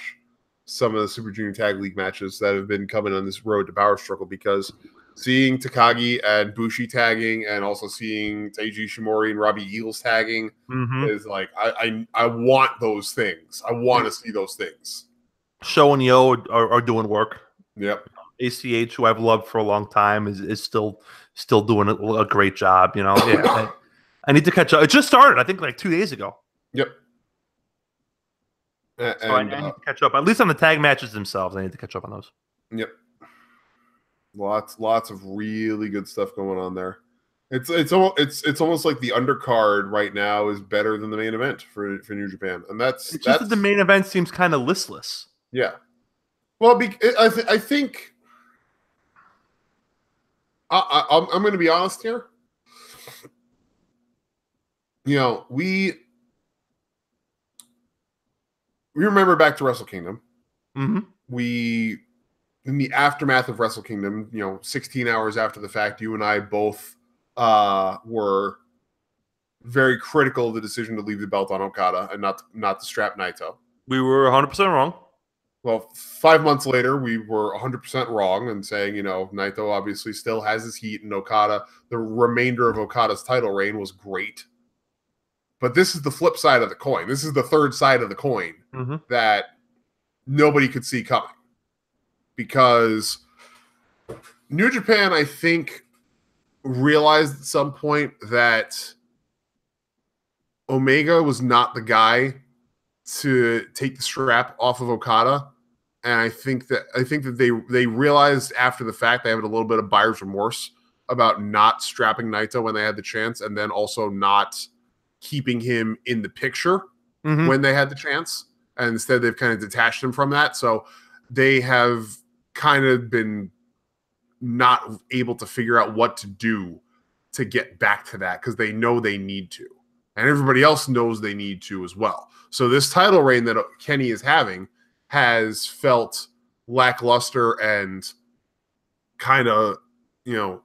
some of the Super Junior Tag League matches that have been coming on this road to Power Struggle, because seeing Takagi and Bushi tagging and also seeing Taiji Ishimori and Robbie Eagles tagging is like, I want those things. I want to see those things. Sho and Yo are doing work. Yep. ACH, who I've loved for a long time, is still doing a great job. You know, yeah. I need to catch up. It just started, I think, like 2 days ago. Yep. So I need to catch up, at least on the tag matches themselves. I need to catch up on those. Yep. Lots of really good stuff going on there. It's almost like the undercard right now is better than the main event for New Japan, and that's just that the main event seems kind of listless. Yeah. Well, I think I'm going to be honest here. You know, we remember back to Wrestle Kingdom. We, in the aftermath of Wrestle Kingdom, you know, 16 hours after the fact, you and I both were very critical of the decision to leave the belt on Okada and not to strap Naito. We were 100% wrong. Well, 5 months later, we were 100% wrong and saying, you know, Naito obviously still has his heat, and Okada, the remainder of Okada's title reign was great. But this is the flip side of the coin. This is the third side of the coin that nobody could see coming. Because New Japan, I think, realized at some point that Omega was not the guy to take the strap off of Okada. And I think that they realized after the fact they had a little bit of buyer's remorse about not strapping Naito when they had the chance, and then also not keeping him in the picture when they had the chance. And instead they've kind of detached him from that. So they have kind of been not able to figure out what to do to get back to that, because they know they need to. And everybody else knows they need to as well. So this title reign that Kenny is having has felt lackluster and kind of, you know,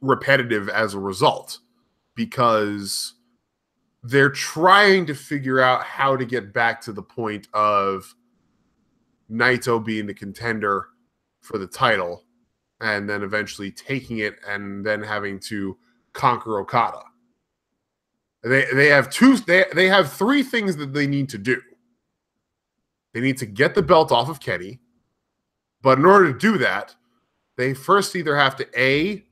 repetitive as a result, because they're trying to figure out how to get back to the point of Naito being the contender for the title and then eventually taking it and then having to conquer Okada. They have three things that they need to do. They need to get the belt off of Kenny, but in order to do that, they first either have to A,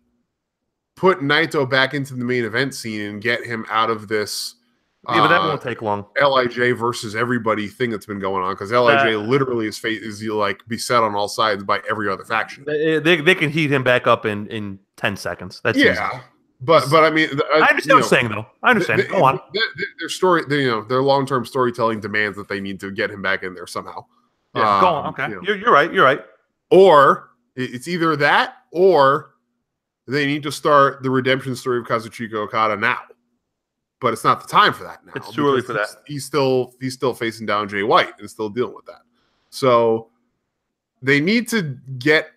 put Naito back into the main event scene and get him out of this. Yeah, but that won't take long. LIJ versus everybody thing that's been going on, because LIJ literally is like beset on all sides by every other faction. They can heat him back up in 10 seconds. That's easy. But I mean, I understand what you're saying, though. I understand. Go on. Their story, their long-term storytelling demands that they need to get him back in there somehow. Yeah, go on. Okay, you're right. You're right. Or it's either that, or they need to start the redemption story of Kazuchika Okada now. But it's not the time for that now. It's too early for that. He's still facing down Jay White and still dealing with that. So they need to get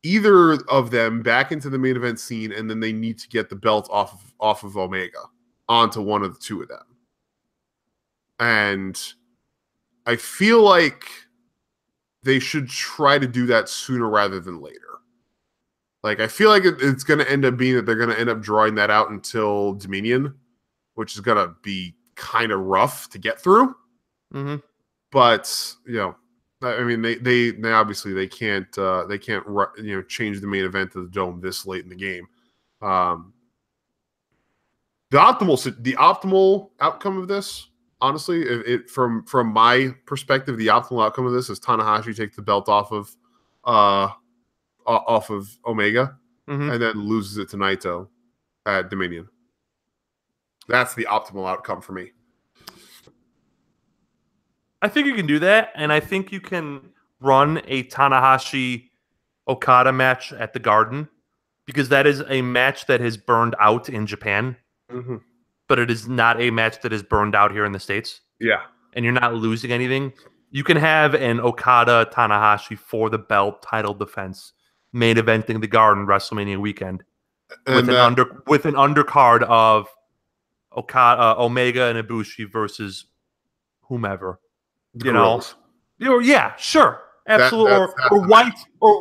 either of them back into the main event scene, and then they need to get the belt off of Omega onto one of the two of them. And I feel like they should try to do that sooner rather than later. Like, I feel like it's going to end up being that they're going to end up drawing that out until Dominion, which is going to be kind of rough to get through. Mm-hmm. But I mean, they obviously they can't change the main event of the Dome this late in the game. The optimal outcome of this, honestly, from my perspective, the optimal outcome of this is Tanahashi takes the belt off of Omega, and then loses it to Naito at Dominion. That's the optimal outcome for me. I think you can do that, and I think you can run a Tanahashi Okada match at the Garden, because that is a match that has burned out in Japan, but it is not a match that is burned out here in the States. Yeah. And you're not losing anything. You can have an Okada Tanahashi for the belt title defense, main eventing the Garden WrestleMania weekend, with an undercard of Omega and Ibushi versus whomever. Yeah, sure, absolutely. Or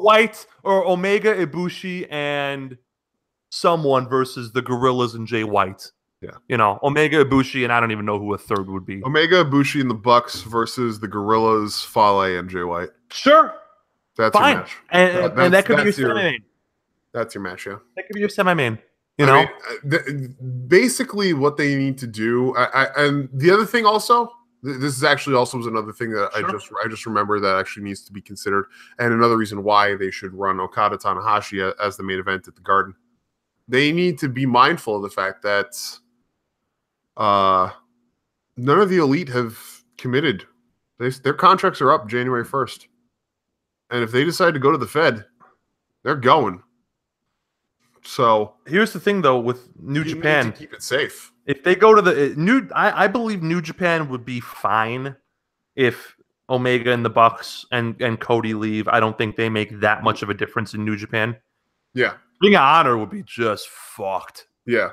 White, or Omega, Ibushi, and someone versus the Gorillas and Jay White. Yeah, Omega, Ibushi, and I don't even know who a third would be. Omega, Ibushi, and the Bucks versus the Gorillas, Fale, and Jay White. Sure, that's fine, your match, and that could be your semi-main. That's your match, yeah. That could be your semi-main. Basically, what they need to do, and the other thing also. This is actually also was another thing that I just remember that actually needs to be considered, and another reason why they should run Okada Tanahashi as the main event at the Garden. They need to be mindful of the fact that none of the Elite have committed. Their contracts are up January 1st, and if they decide to go to the Fed, they're going. So here's the thing, though, with New Japan, need to keep it safe. If they go to the I believe New Japan would be fine if Omega and the Bucks and Cody leave. I don't think they make that much of a difference in New Japan. Yeah, Ring of Honor would be just fucked. Yeah,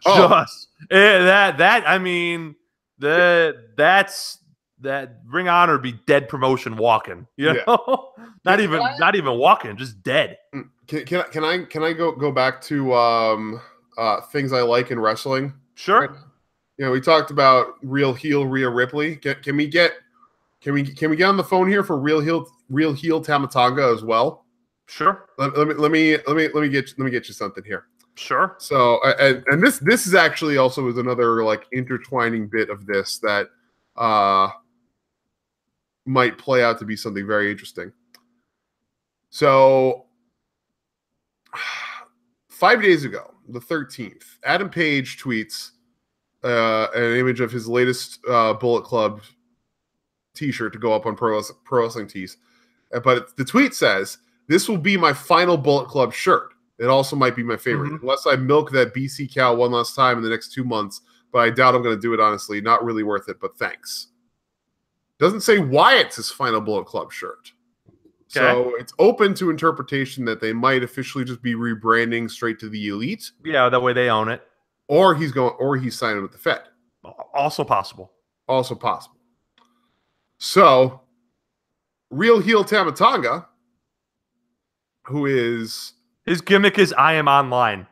that's that Ring of Honor would be dead promotion walking. Not even walking, just dead. Can I go back to things I like in wrestling? Sure. We talked about real heel Rhea Ripley. Can we get on the phone here for real heel Tama Tonga as well? Sure. Let me get you something here. Sure. So and this is actually also is another like intertwining bit of this that might play out to be something very interesting. So 5 days ago, the 13th, Adam Page tweets an image of his latest Bullet Club t-shirt to go up on Pro Wrestling Tees. But the tweet says, "This will be my final Bullet Club shirt. It also might be my favorite, unless I milk that BC cow one last time in the next 2 months, but I doubt I'm going to do it, honestly. Not really worth it, but thanks." Doesn't say why it's his final Bullet Club shirt. Okay. So it's open to interpretation that they might officially just be rebranding straight to the Elite. Yeah, that way they own it. Or he's signing with the Fed. Also possible. So, real heel Tama Tonga, who is... His gimmick is I am online.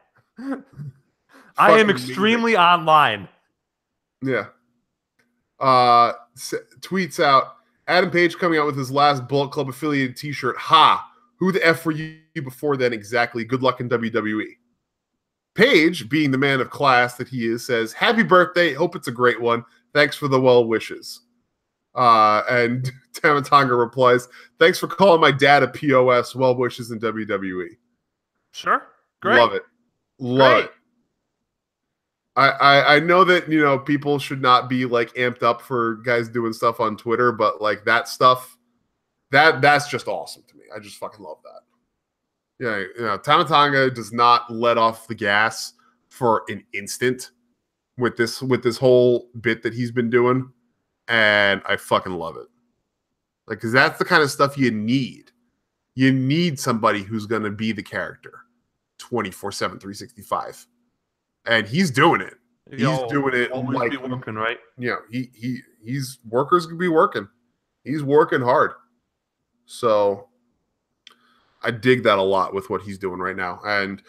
I am extremely online. Yeah. Tweets out, Adam Page coming out with his last Bullet Club affiliated t-shirt. Ha! Who the F were you before then exactly? Good luck in WWE. Page, being the man of class that he is, says, "Happy birthday. Hope it's a great one. Thanks for the well wishes." And Tama Tonga replies, "Thanks for calling my dad a POS. Well wishes in WWE." Sure. Great. Love it. Love it. I know that, people should not be like amped up for guys doing stuff on Twitter, but like that stuff, that's just awesome to me. I just fucking love that. Yeah, Tama Tonga does not let off the gas for an instant with this whole bit that he's been doing, and I fucking love it. Like, because that's the kind of stuff you need. You need somebody who's going to be the character 24/7, 365. And he's doing it. He's doing it like be working, right? He's workers could be working. He's working hard. So I dig that a lot with what he's doing right now. And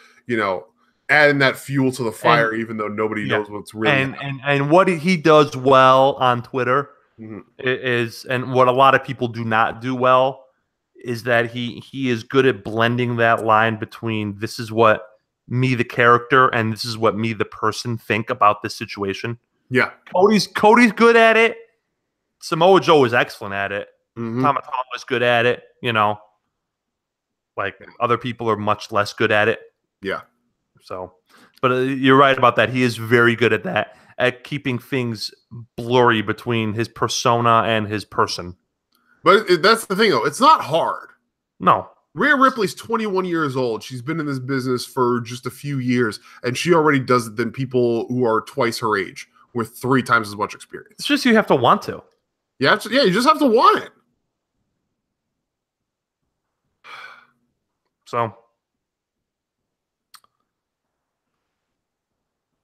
adding that fuel to the fire, even though nobody knows what's really and what he does well on Twitter is, and what a lot of people do not do well, is that he is good at blending that line between this is what me the character and this is what me the person think about this situation. Yeah, Cody's good at it. Samoa Joe is excellent at it. Tama Tonga is good at it. You know, like other people are much less good at it. Yeah. So, but you're right about that. He is very good at that, at keeping things blurry between his persona and his person. But that's the thing, though. It's not hard. No. Rhea Ripley's 21 years old. She's been in this business for just a few years, and she already does it than people who are twice her age with 3 times as much experience. It's just you have to want to. Yeah, you just have to want it. So,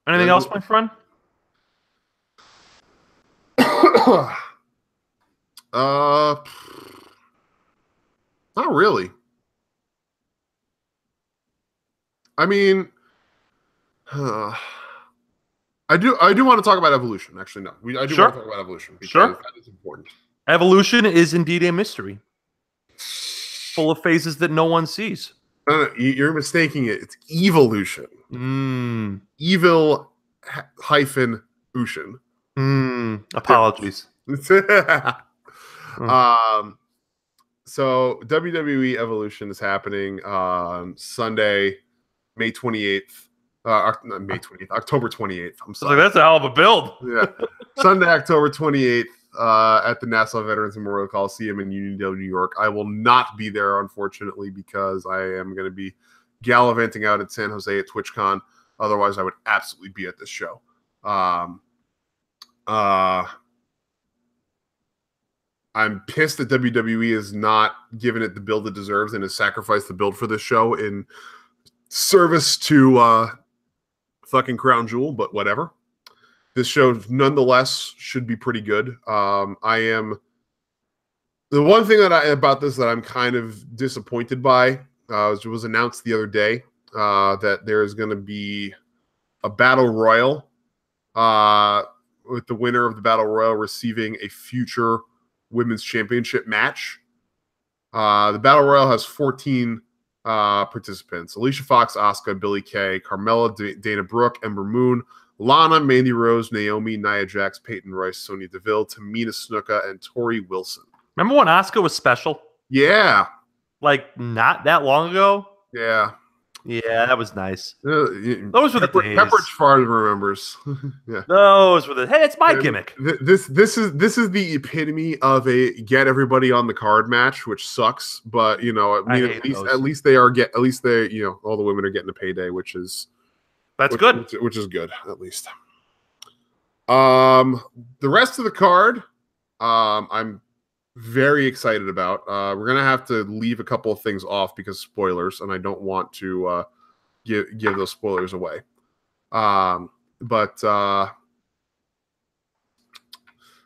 anything else, my friend? Not really. I mean, I do want to talk about Evolution. Actually, no, I do want to talk about Evolution because that is important. Evolution is indeed a mystery, full of phases that no one sees. You're mistaking it. It's evolution. Evil hyphen Ocean. Apologies. So WWE Evolution is happening Sunday, May 28th. Not May 28th, October 28th. I'm sorry. Like, that's a hell of a build. Yeah. Sunday, October 28th at the Nassau Veterans Memorial Coliseum in Uniondale, New York. I will not be there, unfortunately, because I am going to be gallivanting out at San Jose at TwitchCon. Otherwise, I would absolutely be at this show. I'm pissed that WWE is not giving it the build it deserves and has sacrificed the build for this show in service to fucking Crown Jewel, but whatever. This show, nonetheless, should be pretty good. The one thing about this that I'm kind of disappointed by was announced the other day that there is going to be a battle royal with the winner of the battle royal receiving a future women's championship match. The battle royal has 14 participants: Alicia Fox, Asuka, Billie Kay, Carmella, Dana Brooke, Ember Moon, Lana, Mandy Rose, Naomi, Nia Jax, Peyton Royce, Sonya Deville, Tamina Snuka, and Tori Wilson. Remember when Asuka was special? Yeah. Like, not that long ago? Yeah. Yeah, that was nice. Those were the days. Pepperidge Farm remembers. Yeah. Those were the. Hey, it's my gimmick. This is the epitome of a get everybody on the card match, which sucks. But you know, I mean, at least they all the women are getting a payday, which is good. Which is good, at least. The rest of the card, I'm very excited about. We're gonna have to leave a couple of things off because spoilers, and I don't want to give those spoilers away. But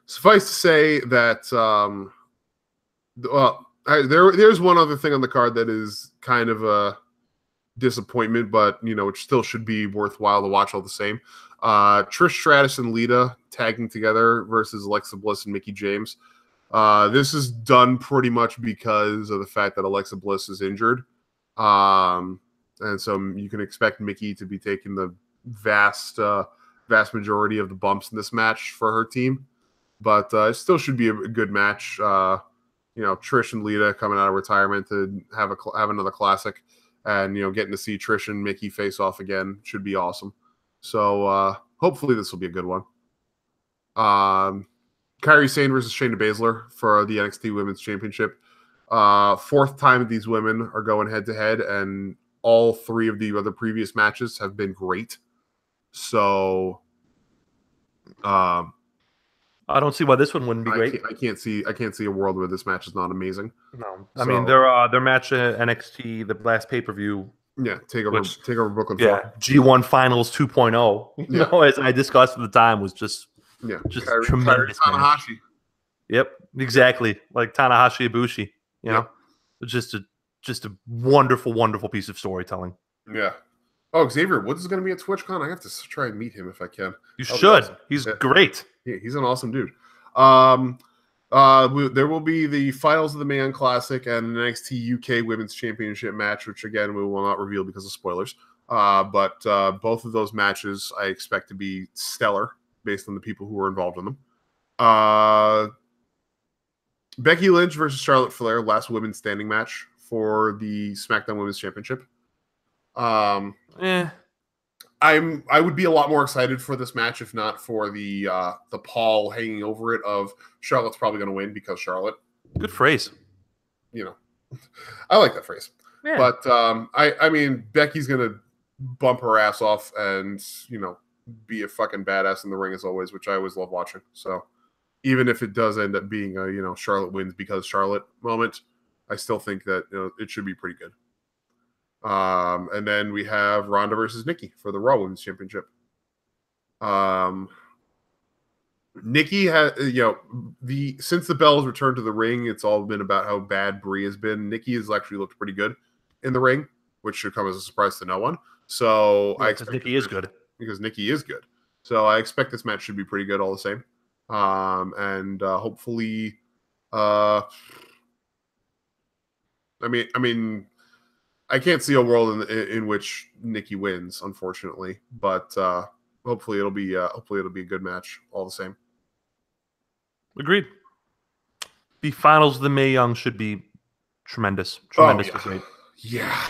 suffice to say that there's one other thing on the card that is kind of a disappointment, but you know, it still should be worthwhile to watch all the same. Trish Stratus and Lita tagging together versus Alexa Bliss and Mickie James. This is done pretty much because of the fact that Alexa Bliss is injured. And so you can expect Mickie to be taking the vast majority of the bumps in this match for her team. But it still should be a good match. Trish and Lita coming out of retirement to have another classic, and getting to see Trish and Mickie face off again should be awesome. So hopefully this will be a good one. Kairi Sane versus Shayna Baszler for the NXT Women's Championship. 4th time that these women are going head-to-head, and all 3 of the other previous matches have been great. So I don't see why this one wouldn't be great. I can't see a world where this match is not amazing. No. I mean, their match at NXT, the last pay-per-view. Yeah, take over Brooklyn. Yeah, G1 Finals 2.0. As I discussed at the time, was just tremendous. Tanahashi. Yep, exactly. Like Tanahashi Ibushi. You know, just a wonderful, wonderful piece of storytelling. Yeah. Oh, Xavier Woods is going to be at TwitchCon. I have to try and meet him if I can. You should. Awesome. He's great. Yeah, he's an awesome dude. There will be the finals of the Mae Young Classic and the NXT UK Women's Championship match, which again we will not reveal because of spoilers. But both of those matches I expect to be stellar based on the people who were involved in them. Becky Lynch versus Charlotte Flair, last women's standing match for the SmackDown Women's Championship. I would be a lot more excited for this match if not for the pall hanging over it of Charlotte's probably going to win because Charlotte. Good phrase. You know, I like that phrase. Yeah. But I mean, Becky's going to bump her ass off and, you know, be a fucking badass in the ring as always, which I always love watching. So even if it does end up being a, you know, Charlotte wins because Charlotte moment, I still think that, you know, it should be pretty good. And then we have Ronda versus Nikki for the Raw Women's Championship. Nikki has, you know, since the bells returned to the ring, it's all been about how bad Brie has been. Nikki has actually looked pretty good in the ring, which should come as a surprise to no one. So I expect Nikki is good because Nikki is good. So I expect this match should be pretty good all the same. And hopefully, I mean, I can't see a world in which Nikki wins, unfortunately, but hopefully it'll be a good match all the same. Agreed. The finals of the Mae Young should be tremendous. Tremendously great. Yeah.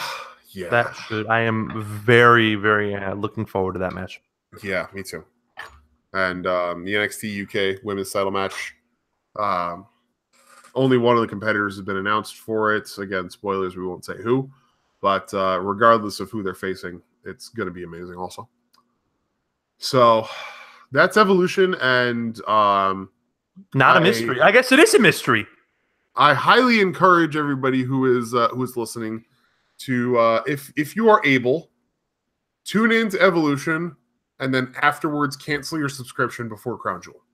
That should. I am very, very looking forward to that match. Yeah, me too. And the NXT UK Women's Title match. Only one of the competitors has been announced for it. Again, spoilers, we won't say who. But regardless of who they're facing, it's going to be amazing also. So that's Evolution and not a mystery. I guess it is a mystery. I highly encourage everybody who is listening to if you are able, tune into Evolution and then afterwards cancel your subscription before Crown Jewel.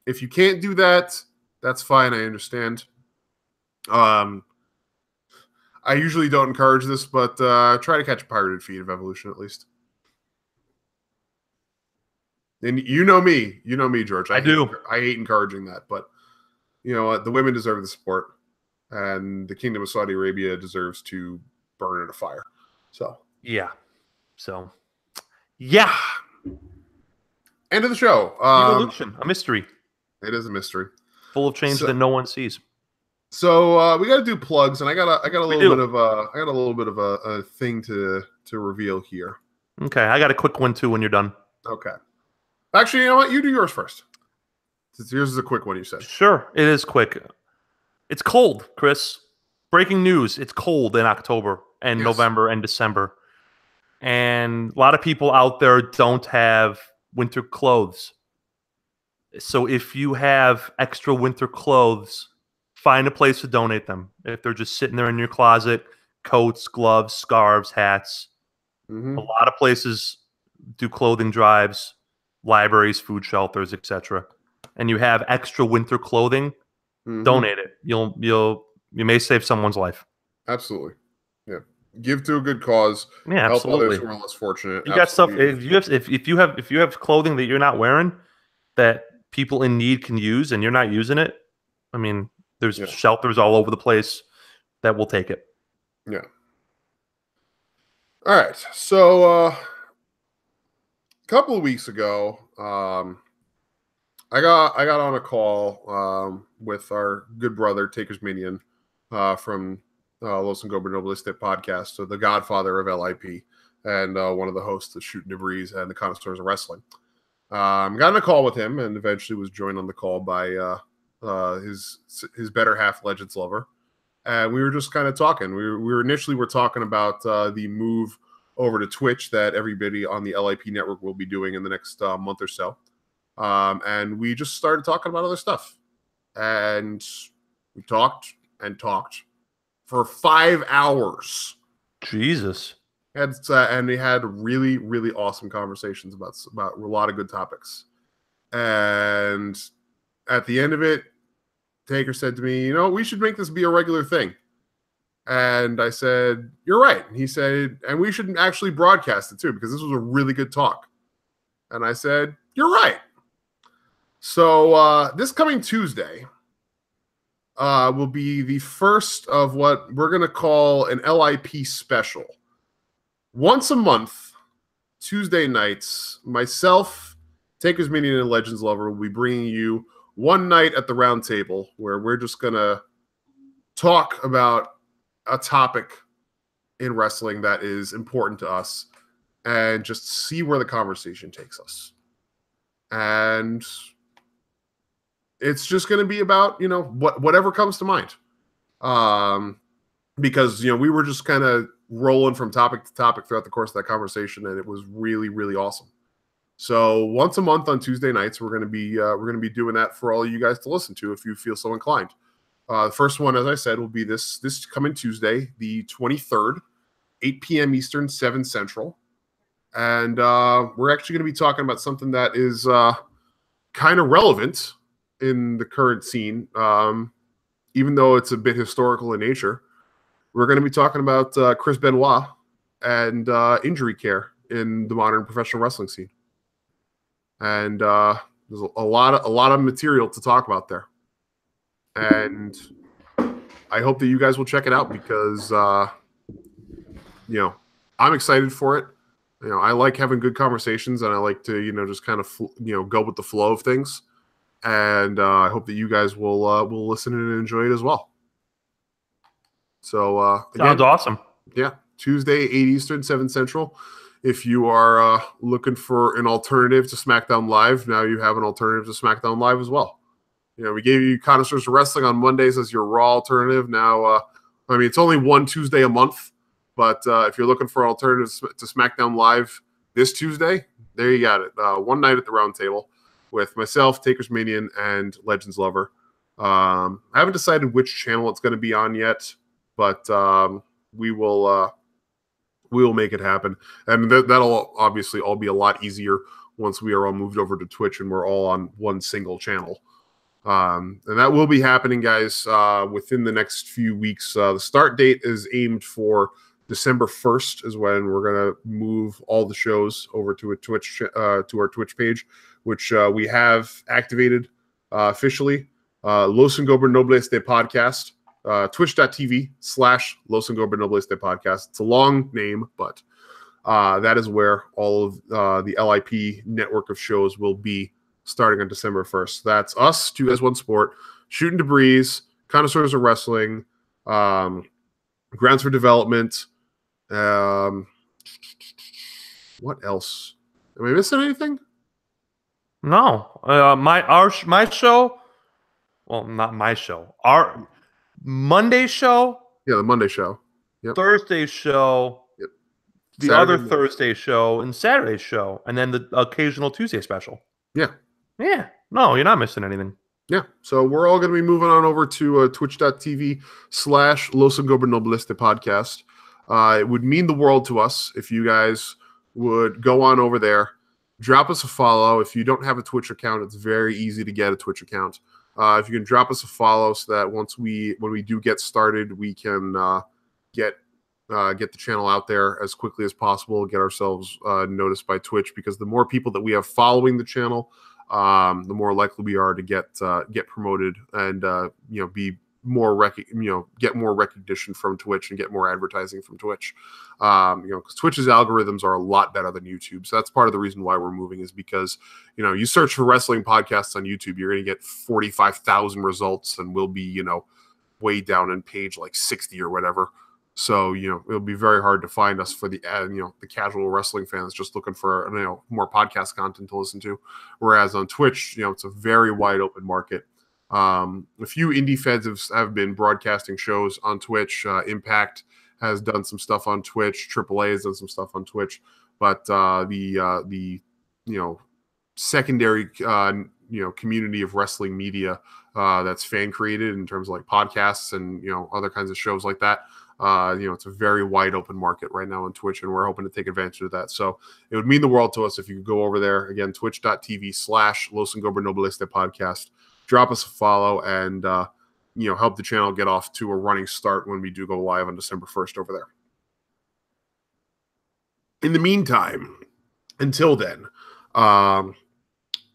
If you can't do that, that's fine. I understand. I usually don't encourage this, but try to catch a pirated feed of Evolution at least. And you know me, George. I hate encouraging that, but you know what? The women deserve the support, and the Kingdom of Saudi Arabia deserves to burn in a fire. So yeah. End of the show. Evolution, a mystery. It is a mystery, full of change that no one sees. So we got to do plugs, and I got a little bit of a thing to reveal here. Okay, I got a quick one too when you're done. Okay. Actually, you know what? You do yours first. Since yours is a quick one, you said. Sure, it is quick. It's cold, Chris. Breaking news: it's cold in October and November and December, and a lot of people out there don't have winter clothes. So if you have extra winter clothes, find a place to donate them. If they're just sitting there in your closet, coats, gloves, scarves, hats. Mm-hmm. A lot of places do clothing drives, libraries, food shelters, etc. And you have extra winter clothing, donate it. You may save someone's life. Absolutely. Yeah. Give to a good cause. Yeah, help absolutely. others who are less fortunate. You got stuff. If you have clothing that you're not wearing that people in need can use and you're not using it, I mean, there's shelters all over the place that will take it. Yeah. All right. So a couple of weeks ago, I got on a call with our good brother Taker's Minion from Los Ingobernables podcast, so the godfather of LIP and one of the hosts of Shooting Debris and the Connoisseurs of Wrestling. Got on a call with him and eventually was joined on the call by his better half, Legends Lover, and we were just kind of talking. We were initially talking about the move over to Twitch that everybody on the LIP network will be doing in the next month or so, and we just started talking about other stuff, and we talked and talked for 5 hours. Jesus. And we had really, really awesome conversations about a lot of good topics. And at the end of it, Taker said to me, you know, we should make this be a regular thing. And I said, you're right. And he said, and we should actually broadcast it too, because this was a really good talk. And I said, you're right. So this coming Tuesday will be the first of what we're going to call an LIP special. Once a month, Tuesday nights, myself, Takers Minion, and Legends Lover will be bringing you one night at the round table where we're just going to talk about a topic in wrestling that is important to us and just see where the conversation takes us. And it's just going to be about, whatever comes to mind. Because, we were just kind of rolling from topic to topic throughout the course of that conversation, and it was really, really awesome. So once a month on Tuesday nights, we're going to be doing that for all of you guys to listen to if you feel so inclined. The first one, as I said, will be this coming Tuesday, the 23rd, 8 p.m. Eastern, 7 Central. And we're actually going to be talking about something that is kind of relevant in the current scene, even though it's a bit historical in nature. We're going to be talking about Chris Benoit and injury care in the modern professional wrestling scene. And there's a lot of material to talk about there. And I hope that you guys will check it out because, I'm excited for it. I like having good conversations, and I like to, just kind of, go with the flow of things. And I hope that you guys will listen and enjoy it as well. So again, sounds awesome. Yeah, Tuesday, 8 Eastern, 7 Central. If you are looking for an alternative to SmackDown Live, now you have an alternative to SmackDown Live as well. We gave you Connoisseurs of Wrestling on Mondays as your Raw alternative. Now, it's only one Tuesday a month, but if you're looking for alternatives to SmackDown Live this Tuesday, there you got it. One night at the round table with myself, Takers Minion, and Legends Lover. I haven't decided which channel it's going to be on yet, but we will make it happen. And that'll obviously all be a lot easier once we are all moved over to Twitch and we're all on one single channel. And that will be happening, guys, within the next few weeks. The start date is aimed for December 1st is when we're going to move all the shows over to to our Twitch page, which we have activated officially. Los Ingobernables de Podcast, twitch.tv/Los Ingobernables de Podcast. It's a long name, but that is where all of the LIP network of shows will be starting on December 1st. That's us, 2 Guys, 1 Sport, Shooting Debris, Connoisseurs of Wrestling, Grounds for Development. What else? Am I missing anything? No. My show, well, not my show. Our Monday show. Yeah, the Monday show. Yep. Thursday show. Yep. The Saturday, other Thursday show and Saturday show, and then the occasional Tuesday special. Yeah. Yeah. No, you're not missing anything. Yeah. So we're all going to be moving on over to twitch.tv/Los Ingobernables de Podcast. It would mean the world to us if you guys would go on over there, drop us a follow. If you don't have a Twitch account, it's very easy to get a Twitch account. If you can drop us a follow so that when we do get started, we can get the channel out there as quickly as possible, get ourselves noticed by Twitch, because the more people that we have following the channel, the more likely we are to get promoted and be more get more recognition from Twitch and get more advertising from Twitch. Because Twitch's algorithms are a lot better than YouTube. So that's part of the reason why we're moving, is because you search for wrestling podcasts on YouTube, you're going to get 45,000 results, and we'll be way down in page like 60 or whatever. So, it'll be very hard to find us for the casual wrestling fans just looking for, more podcast content to listen to. Whereas on Twitch, it's a very wide open market. A few indie feds have been broadcasting shows on Twitch. Impact has done some stuff on Twitch. AAA has done some stuff on Twitch. But the secondary community of wrestling media that's fan created in terms of like podcasts and other kinds of shows like that. It's a very wide open market right now on Twitch, and we're hoping to take advantage of that. So it would mean the world to us if you could go over there again, twitch.tv/Los Ingobernables de Podcast. Drop us a follow, and help the channel get off to a running start when we do go live on December 1st over there. In the meantime, until then, all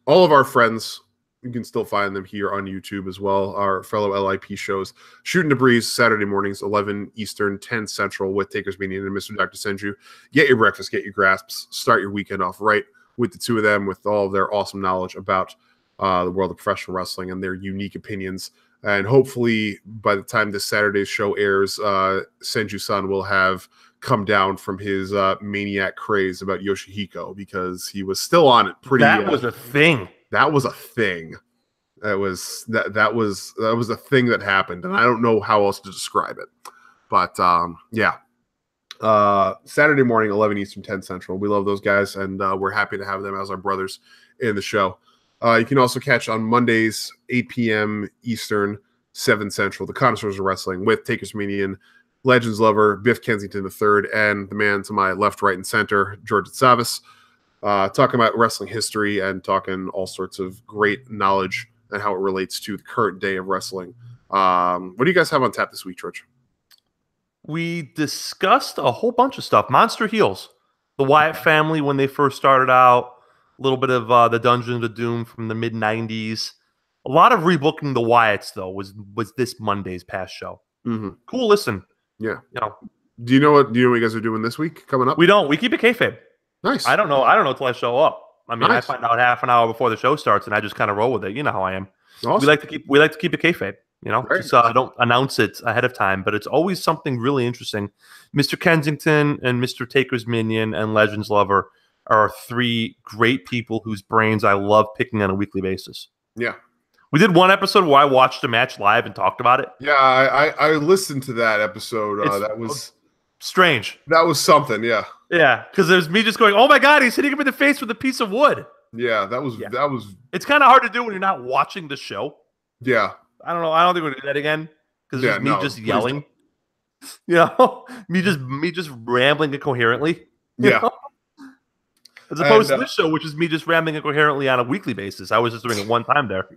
of our friends, you can still find them here on YouTube as well. Our fellow LIP shows, Shooting the Breeze, Saturday mornings, 11 Eastern, 10 Central, with Takers Media and Mr. Dr. Senju. Get your breakfast, get your grasps, start your weekend off right with the two of them, with all of their awesome knowledge about the world of professional wrestling and their unique opinions. And hopefully, by the time this Saturday's show airs, Senju-san will have come down from his maniac craze about Yoshihiko, because he was still on it pretty. That was a thing. That was a thing. That was a thing that happened, and I don't know how else to describe it. But yeah, Saturday morning, 11 Eastern, 10 Central. We love those guys, and we're happy to have them as our brothers in the show. You can also catch on Mondays, 8 p.m. Eastern, 7 Central, the Connoisseurs of Wrestling with Takers Median, Legends Lover, Biff Kensington III, and the man to my left, right, and center, George Savas. Talking about wrestling history and talking all sorts of great knowledge and how it relates to the current day of wrestling. What do you guys have on tap this week, George? We discussed a whole bunch of stuff. Monster Heels, the Wyatt family when they first started out, a little bit of the Dungeons of Doom from the mid-'90s. A lot of rebooking the Wyatts, though, was this Monday's past show. Mm-hmm. Cool listen. Yeah. Do you know what you guys are doing this week coming up? We don't. We keep it kayfabe. Nice. I don't know until I show up. I mean, nice. I find out half an hour before the show starts, and I just kind of roll with it. You know how I am. Awesome. We like to keep it kayfabe. Just don't announce it ahead of time, but it's always something really interesting. Mr. Kensington and Mr. Taker's Minion and Legends Lover are three great people whose brains I love picking on a weekly basis. Yeah. We did one episode where I watched a match live and talked about it. Yeah, I listened to that episode. That was strange. That was something, yeah. Yeah, because there's me just going, oh my God, he's hitting him in the face with a piece of wood. Yeah, that was. It's kind of hard to do when you're not watching the show. Yeah. I don't know. I don't think we're gonna do that again because it's me just yelling. Me just rambling incoherently. Yeah. As opposed to this show, which is me just rambling incoherently on a weekly basis. I was just doing it one time there.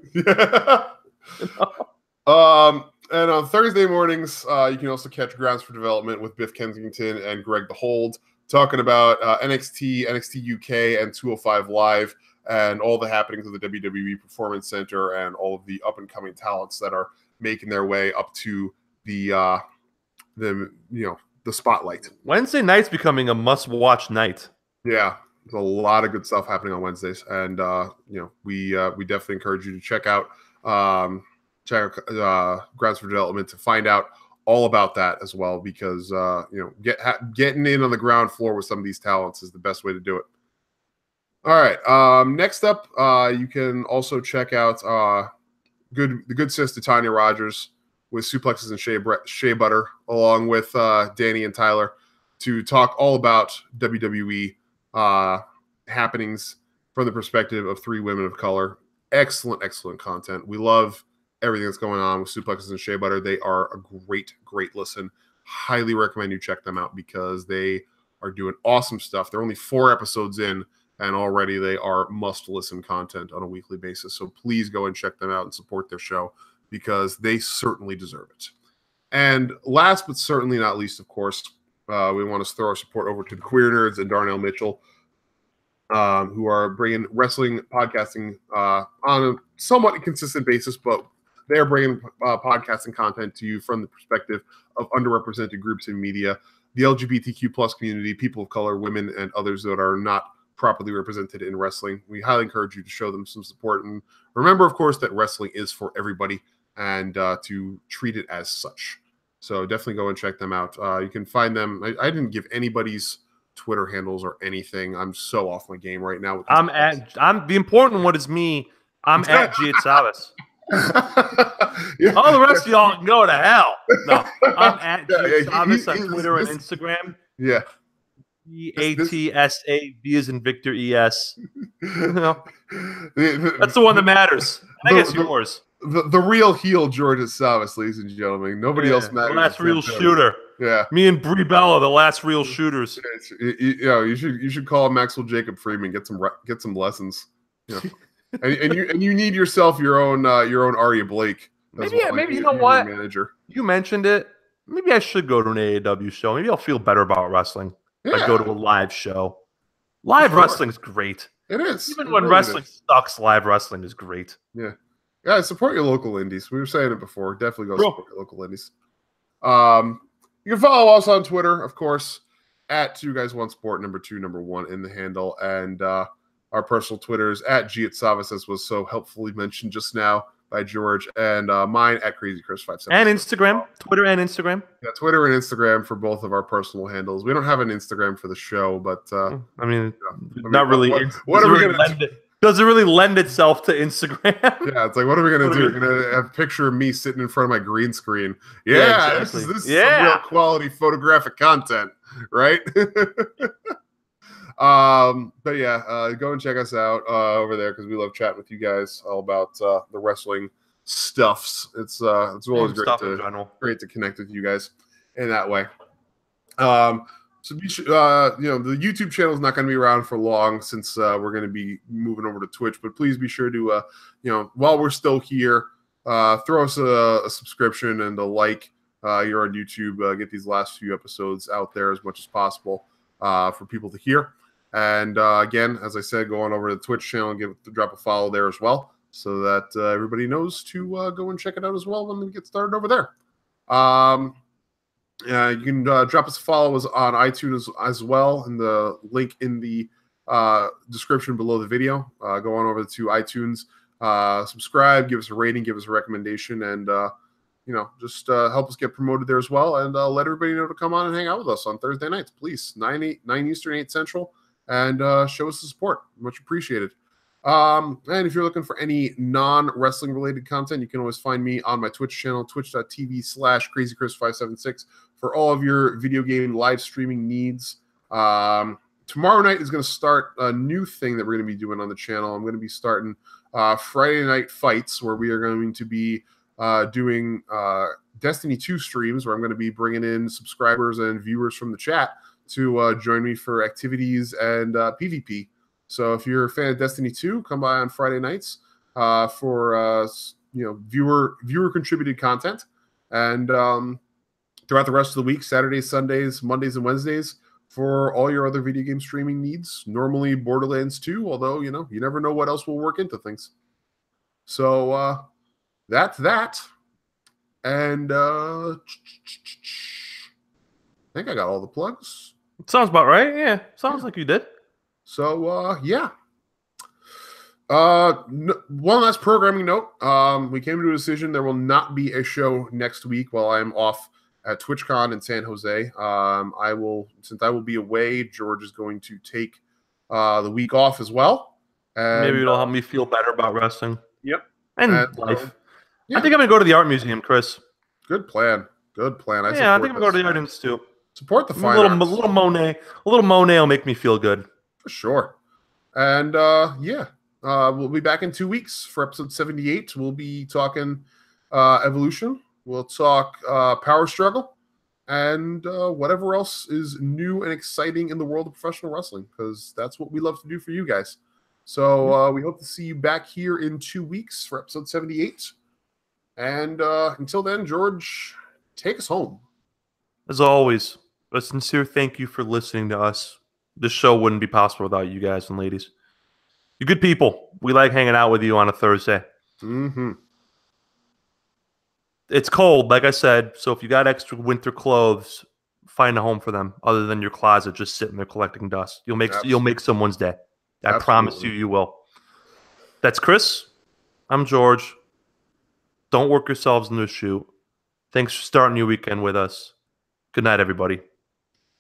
And on Thursday mornings, you can also catch Grounds for Development with Biff Kensington and Greg the Hold, talking about NXT, NXT UK, and 205 Live, and all the happenings of the WWE Performance Center and all of the up-and-coming talents that are making their way up to the spotlight. Wednesday night's becoming a must-watch night. Yeah, there's a lot of good stuff happening on Wednesdays, and we definitely encourage you to check out Grounds for Development to find out all about that as well, because getting in on the ground floor with some of these talents is the best way to do it. All right, next up, you can also check out the good sister Tanya Rogers with Suplexes and Shea Butter, along with Danny and Tyler, to talk all about WWE happenings from the perspective of three women of color. Excellent content. We love everything that's going on with Suplexes and Shea Butter. They are a great listen. Highly recommend you check them out because they are doing awesome stuff. They're only 4 episodes in, and already they are must-listen content on a weekly basis. So please go and check them out and support their show because they certainly deserve it. And last but certainly not least, of course, we want to throw our support over to the Queer Nerds and Darnell Mitchell, who are bringing wrestling podcasting on a somewhat inconsistent basis, but they're bringing podcasting content to you from the perspective of underrepresented groups in media, the LGBTQ plus community, people of color, women, and others that are not properly represented in wrestling. We highly encourage you to show them some support. And remember, of course, that wrestling is for everybody and to treat it as such. So definitely go and check them out. You can find them. I didn't give anybody's Twitter handles or anything. I'm so off my game right now. I'm the important one is me. I'm at Giatsavis. All the rest of y'all can go to hell. No, I'm at Giatsavis on Twitter and Instagram. Yeah. E-A-T-S-A-V as in Victor E-S. That's the one that matters. I guess yours. The real heel George Savas, ladies and gentlemen. Nobody else matters. The last real shooter. Yeah. Me and Brie Bella, the last real shooters. You should call Maxwell Jacob Freeman, get some lessons. And you need yourself your own Arya Blake Maybe you know what? Manager. You mentioned it. Maybe I should go to an AEW show. Maybe I'll feel better about wrestling if I go to a live show. Live wrestling's great. It is. Even when wrestling sucks, live wrestling is great. Yeah. Yeah, support your local indies. We were saying it before. Definitely go support your local indies. You can follow us on Twitter, of course, at 2guys1sport, number 2, number 1 in the handle. And our personal Twitters at GitSavas, as was so helpfully mentioned just now by George, and mine at CrazyChris57. And Instagram. Twitter and Instagram. Yeah, Twitter and Instagram for both of our personal handles. We don't have an Instagram for the show, but not really. What are we going to do? Does it really lend itself to Instagram? Yeah, it's like, what are we going to do? We're going to have a picture of me sitting in front of my green screen. Yeah, exactly. This is some real quality photographic content, right? But yeah, go and check us out over there because we love chatting with you guys all about the wrestling stuffs. It's always great to connect with you guys in that way. So be sure, the YouTube channel is not going to be around for long since we're going to be moving over to Twitch. But please be sure to, while we're still here, throw us a subscription and a like. You're on YouTube. Get these last few episodes out there as much as possible for people to hear. And again, as I said, go on over to the Twitch channel and drop a follow there as well, so that everybody knows to go and check it out as well when we get started over there. You can drop us a follow on iTunes as well, and the link in the description below the video. Go on over to iTunes, subscribe, give us a rating, give us a recommendation, and just help us get promoted there as well. And let everybody know to come on and hang out with us on Thursday nights, please. 9 Eastern, 8 Central, and show us the support. Much appreciated. And if you're looking for any non-wrestling related content, you can always find me on my Twitch channel, twitch.tv/crazychris576 for all of your video game live streaming needs. Tomorrow night is going to start a new thing that we're going to be doing on the channel. I'm going to be starting Friday night fights, where we are going to be doing Destiny 2 streams, where I'm going to be bringing in subscribers and viewers from the chat to join me for activities and PvP. So if you're a fan of Destiny 2, come by on Friday nights for viewer contributed content, and throughout the rest of the week, Saturdays, Sundays, Mondays, and Wednesdays for all your other video game streaming needs. Normally Borderlands 2, although you never know what else will work into things. So that's that, and I think I got all the plugs. Sounds about right. Yeah, sounds like you did. So, yeah. One last programming note. We came to a decision. There will not be a show next week while I'm off at TwitchCon in San Jose. Since I will be away, George is going to take the week off as well. And, maybe it'll help me feel better about wrestling. Yep. And life. Yeah. I think I'm going to go to the art museum, Chris. Good plan. Good plan. I think I'm going to go to the art institute. Support the fine arts. A little Monet. A little Monet will make me feel good. For sure. And we'll be back in 2 weeks for episode 78. We'll be talking Evolution. We'll talk Power Struggle and whatever else is new and exciting in the world of professional wrestling, because that's what we love to do for you guys. So we hope to see you back here in 2 weeks for episode 78. And until then, George, take us home. As always, a sincere thank you for listening to us. This show wouldn't be possible without you guys and ladies. You're good people. We like hanging out with you on a Thursday. Mm-hmm. It's cold, like I said, so if you got extra winter clothes, find a home for them other than your closet just sitting there collecting dust. You'll make someone's day. I promise you will. That's Chris. I'm George. Don't work yourselves into a shoot. Thanks for starting your weekend with us. Good night, everybody.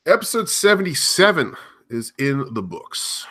Episode 77 is in the books.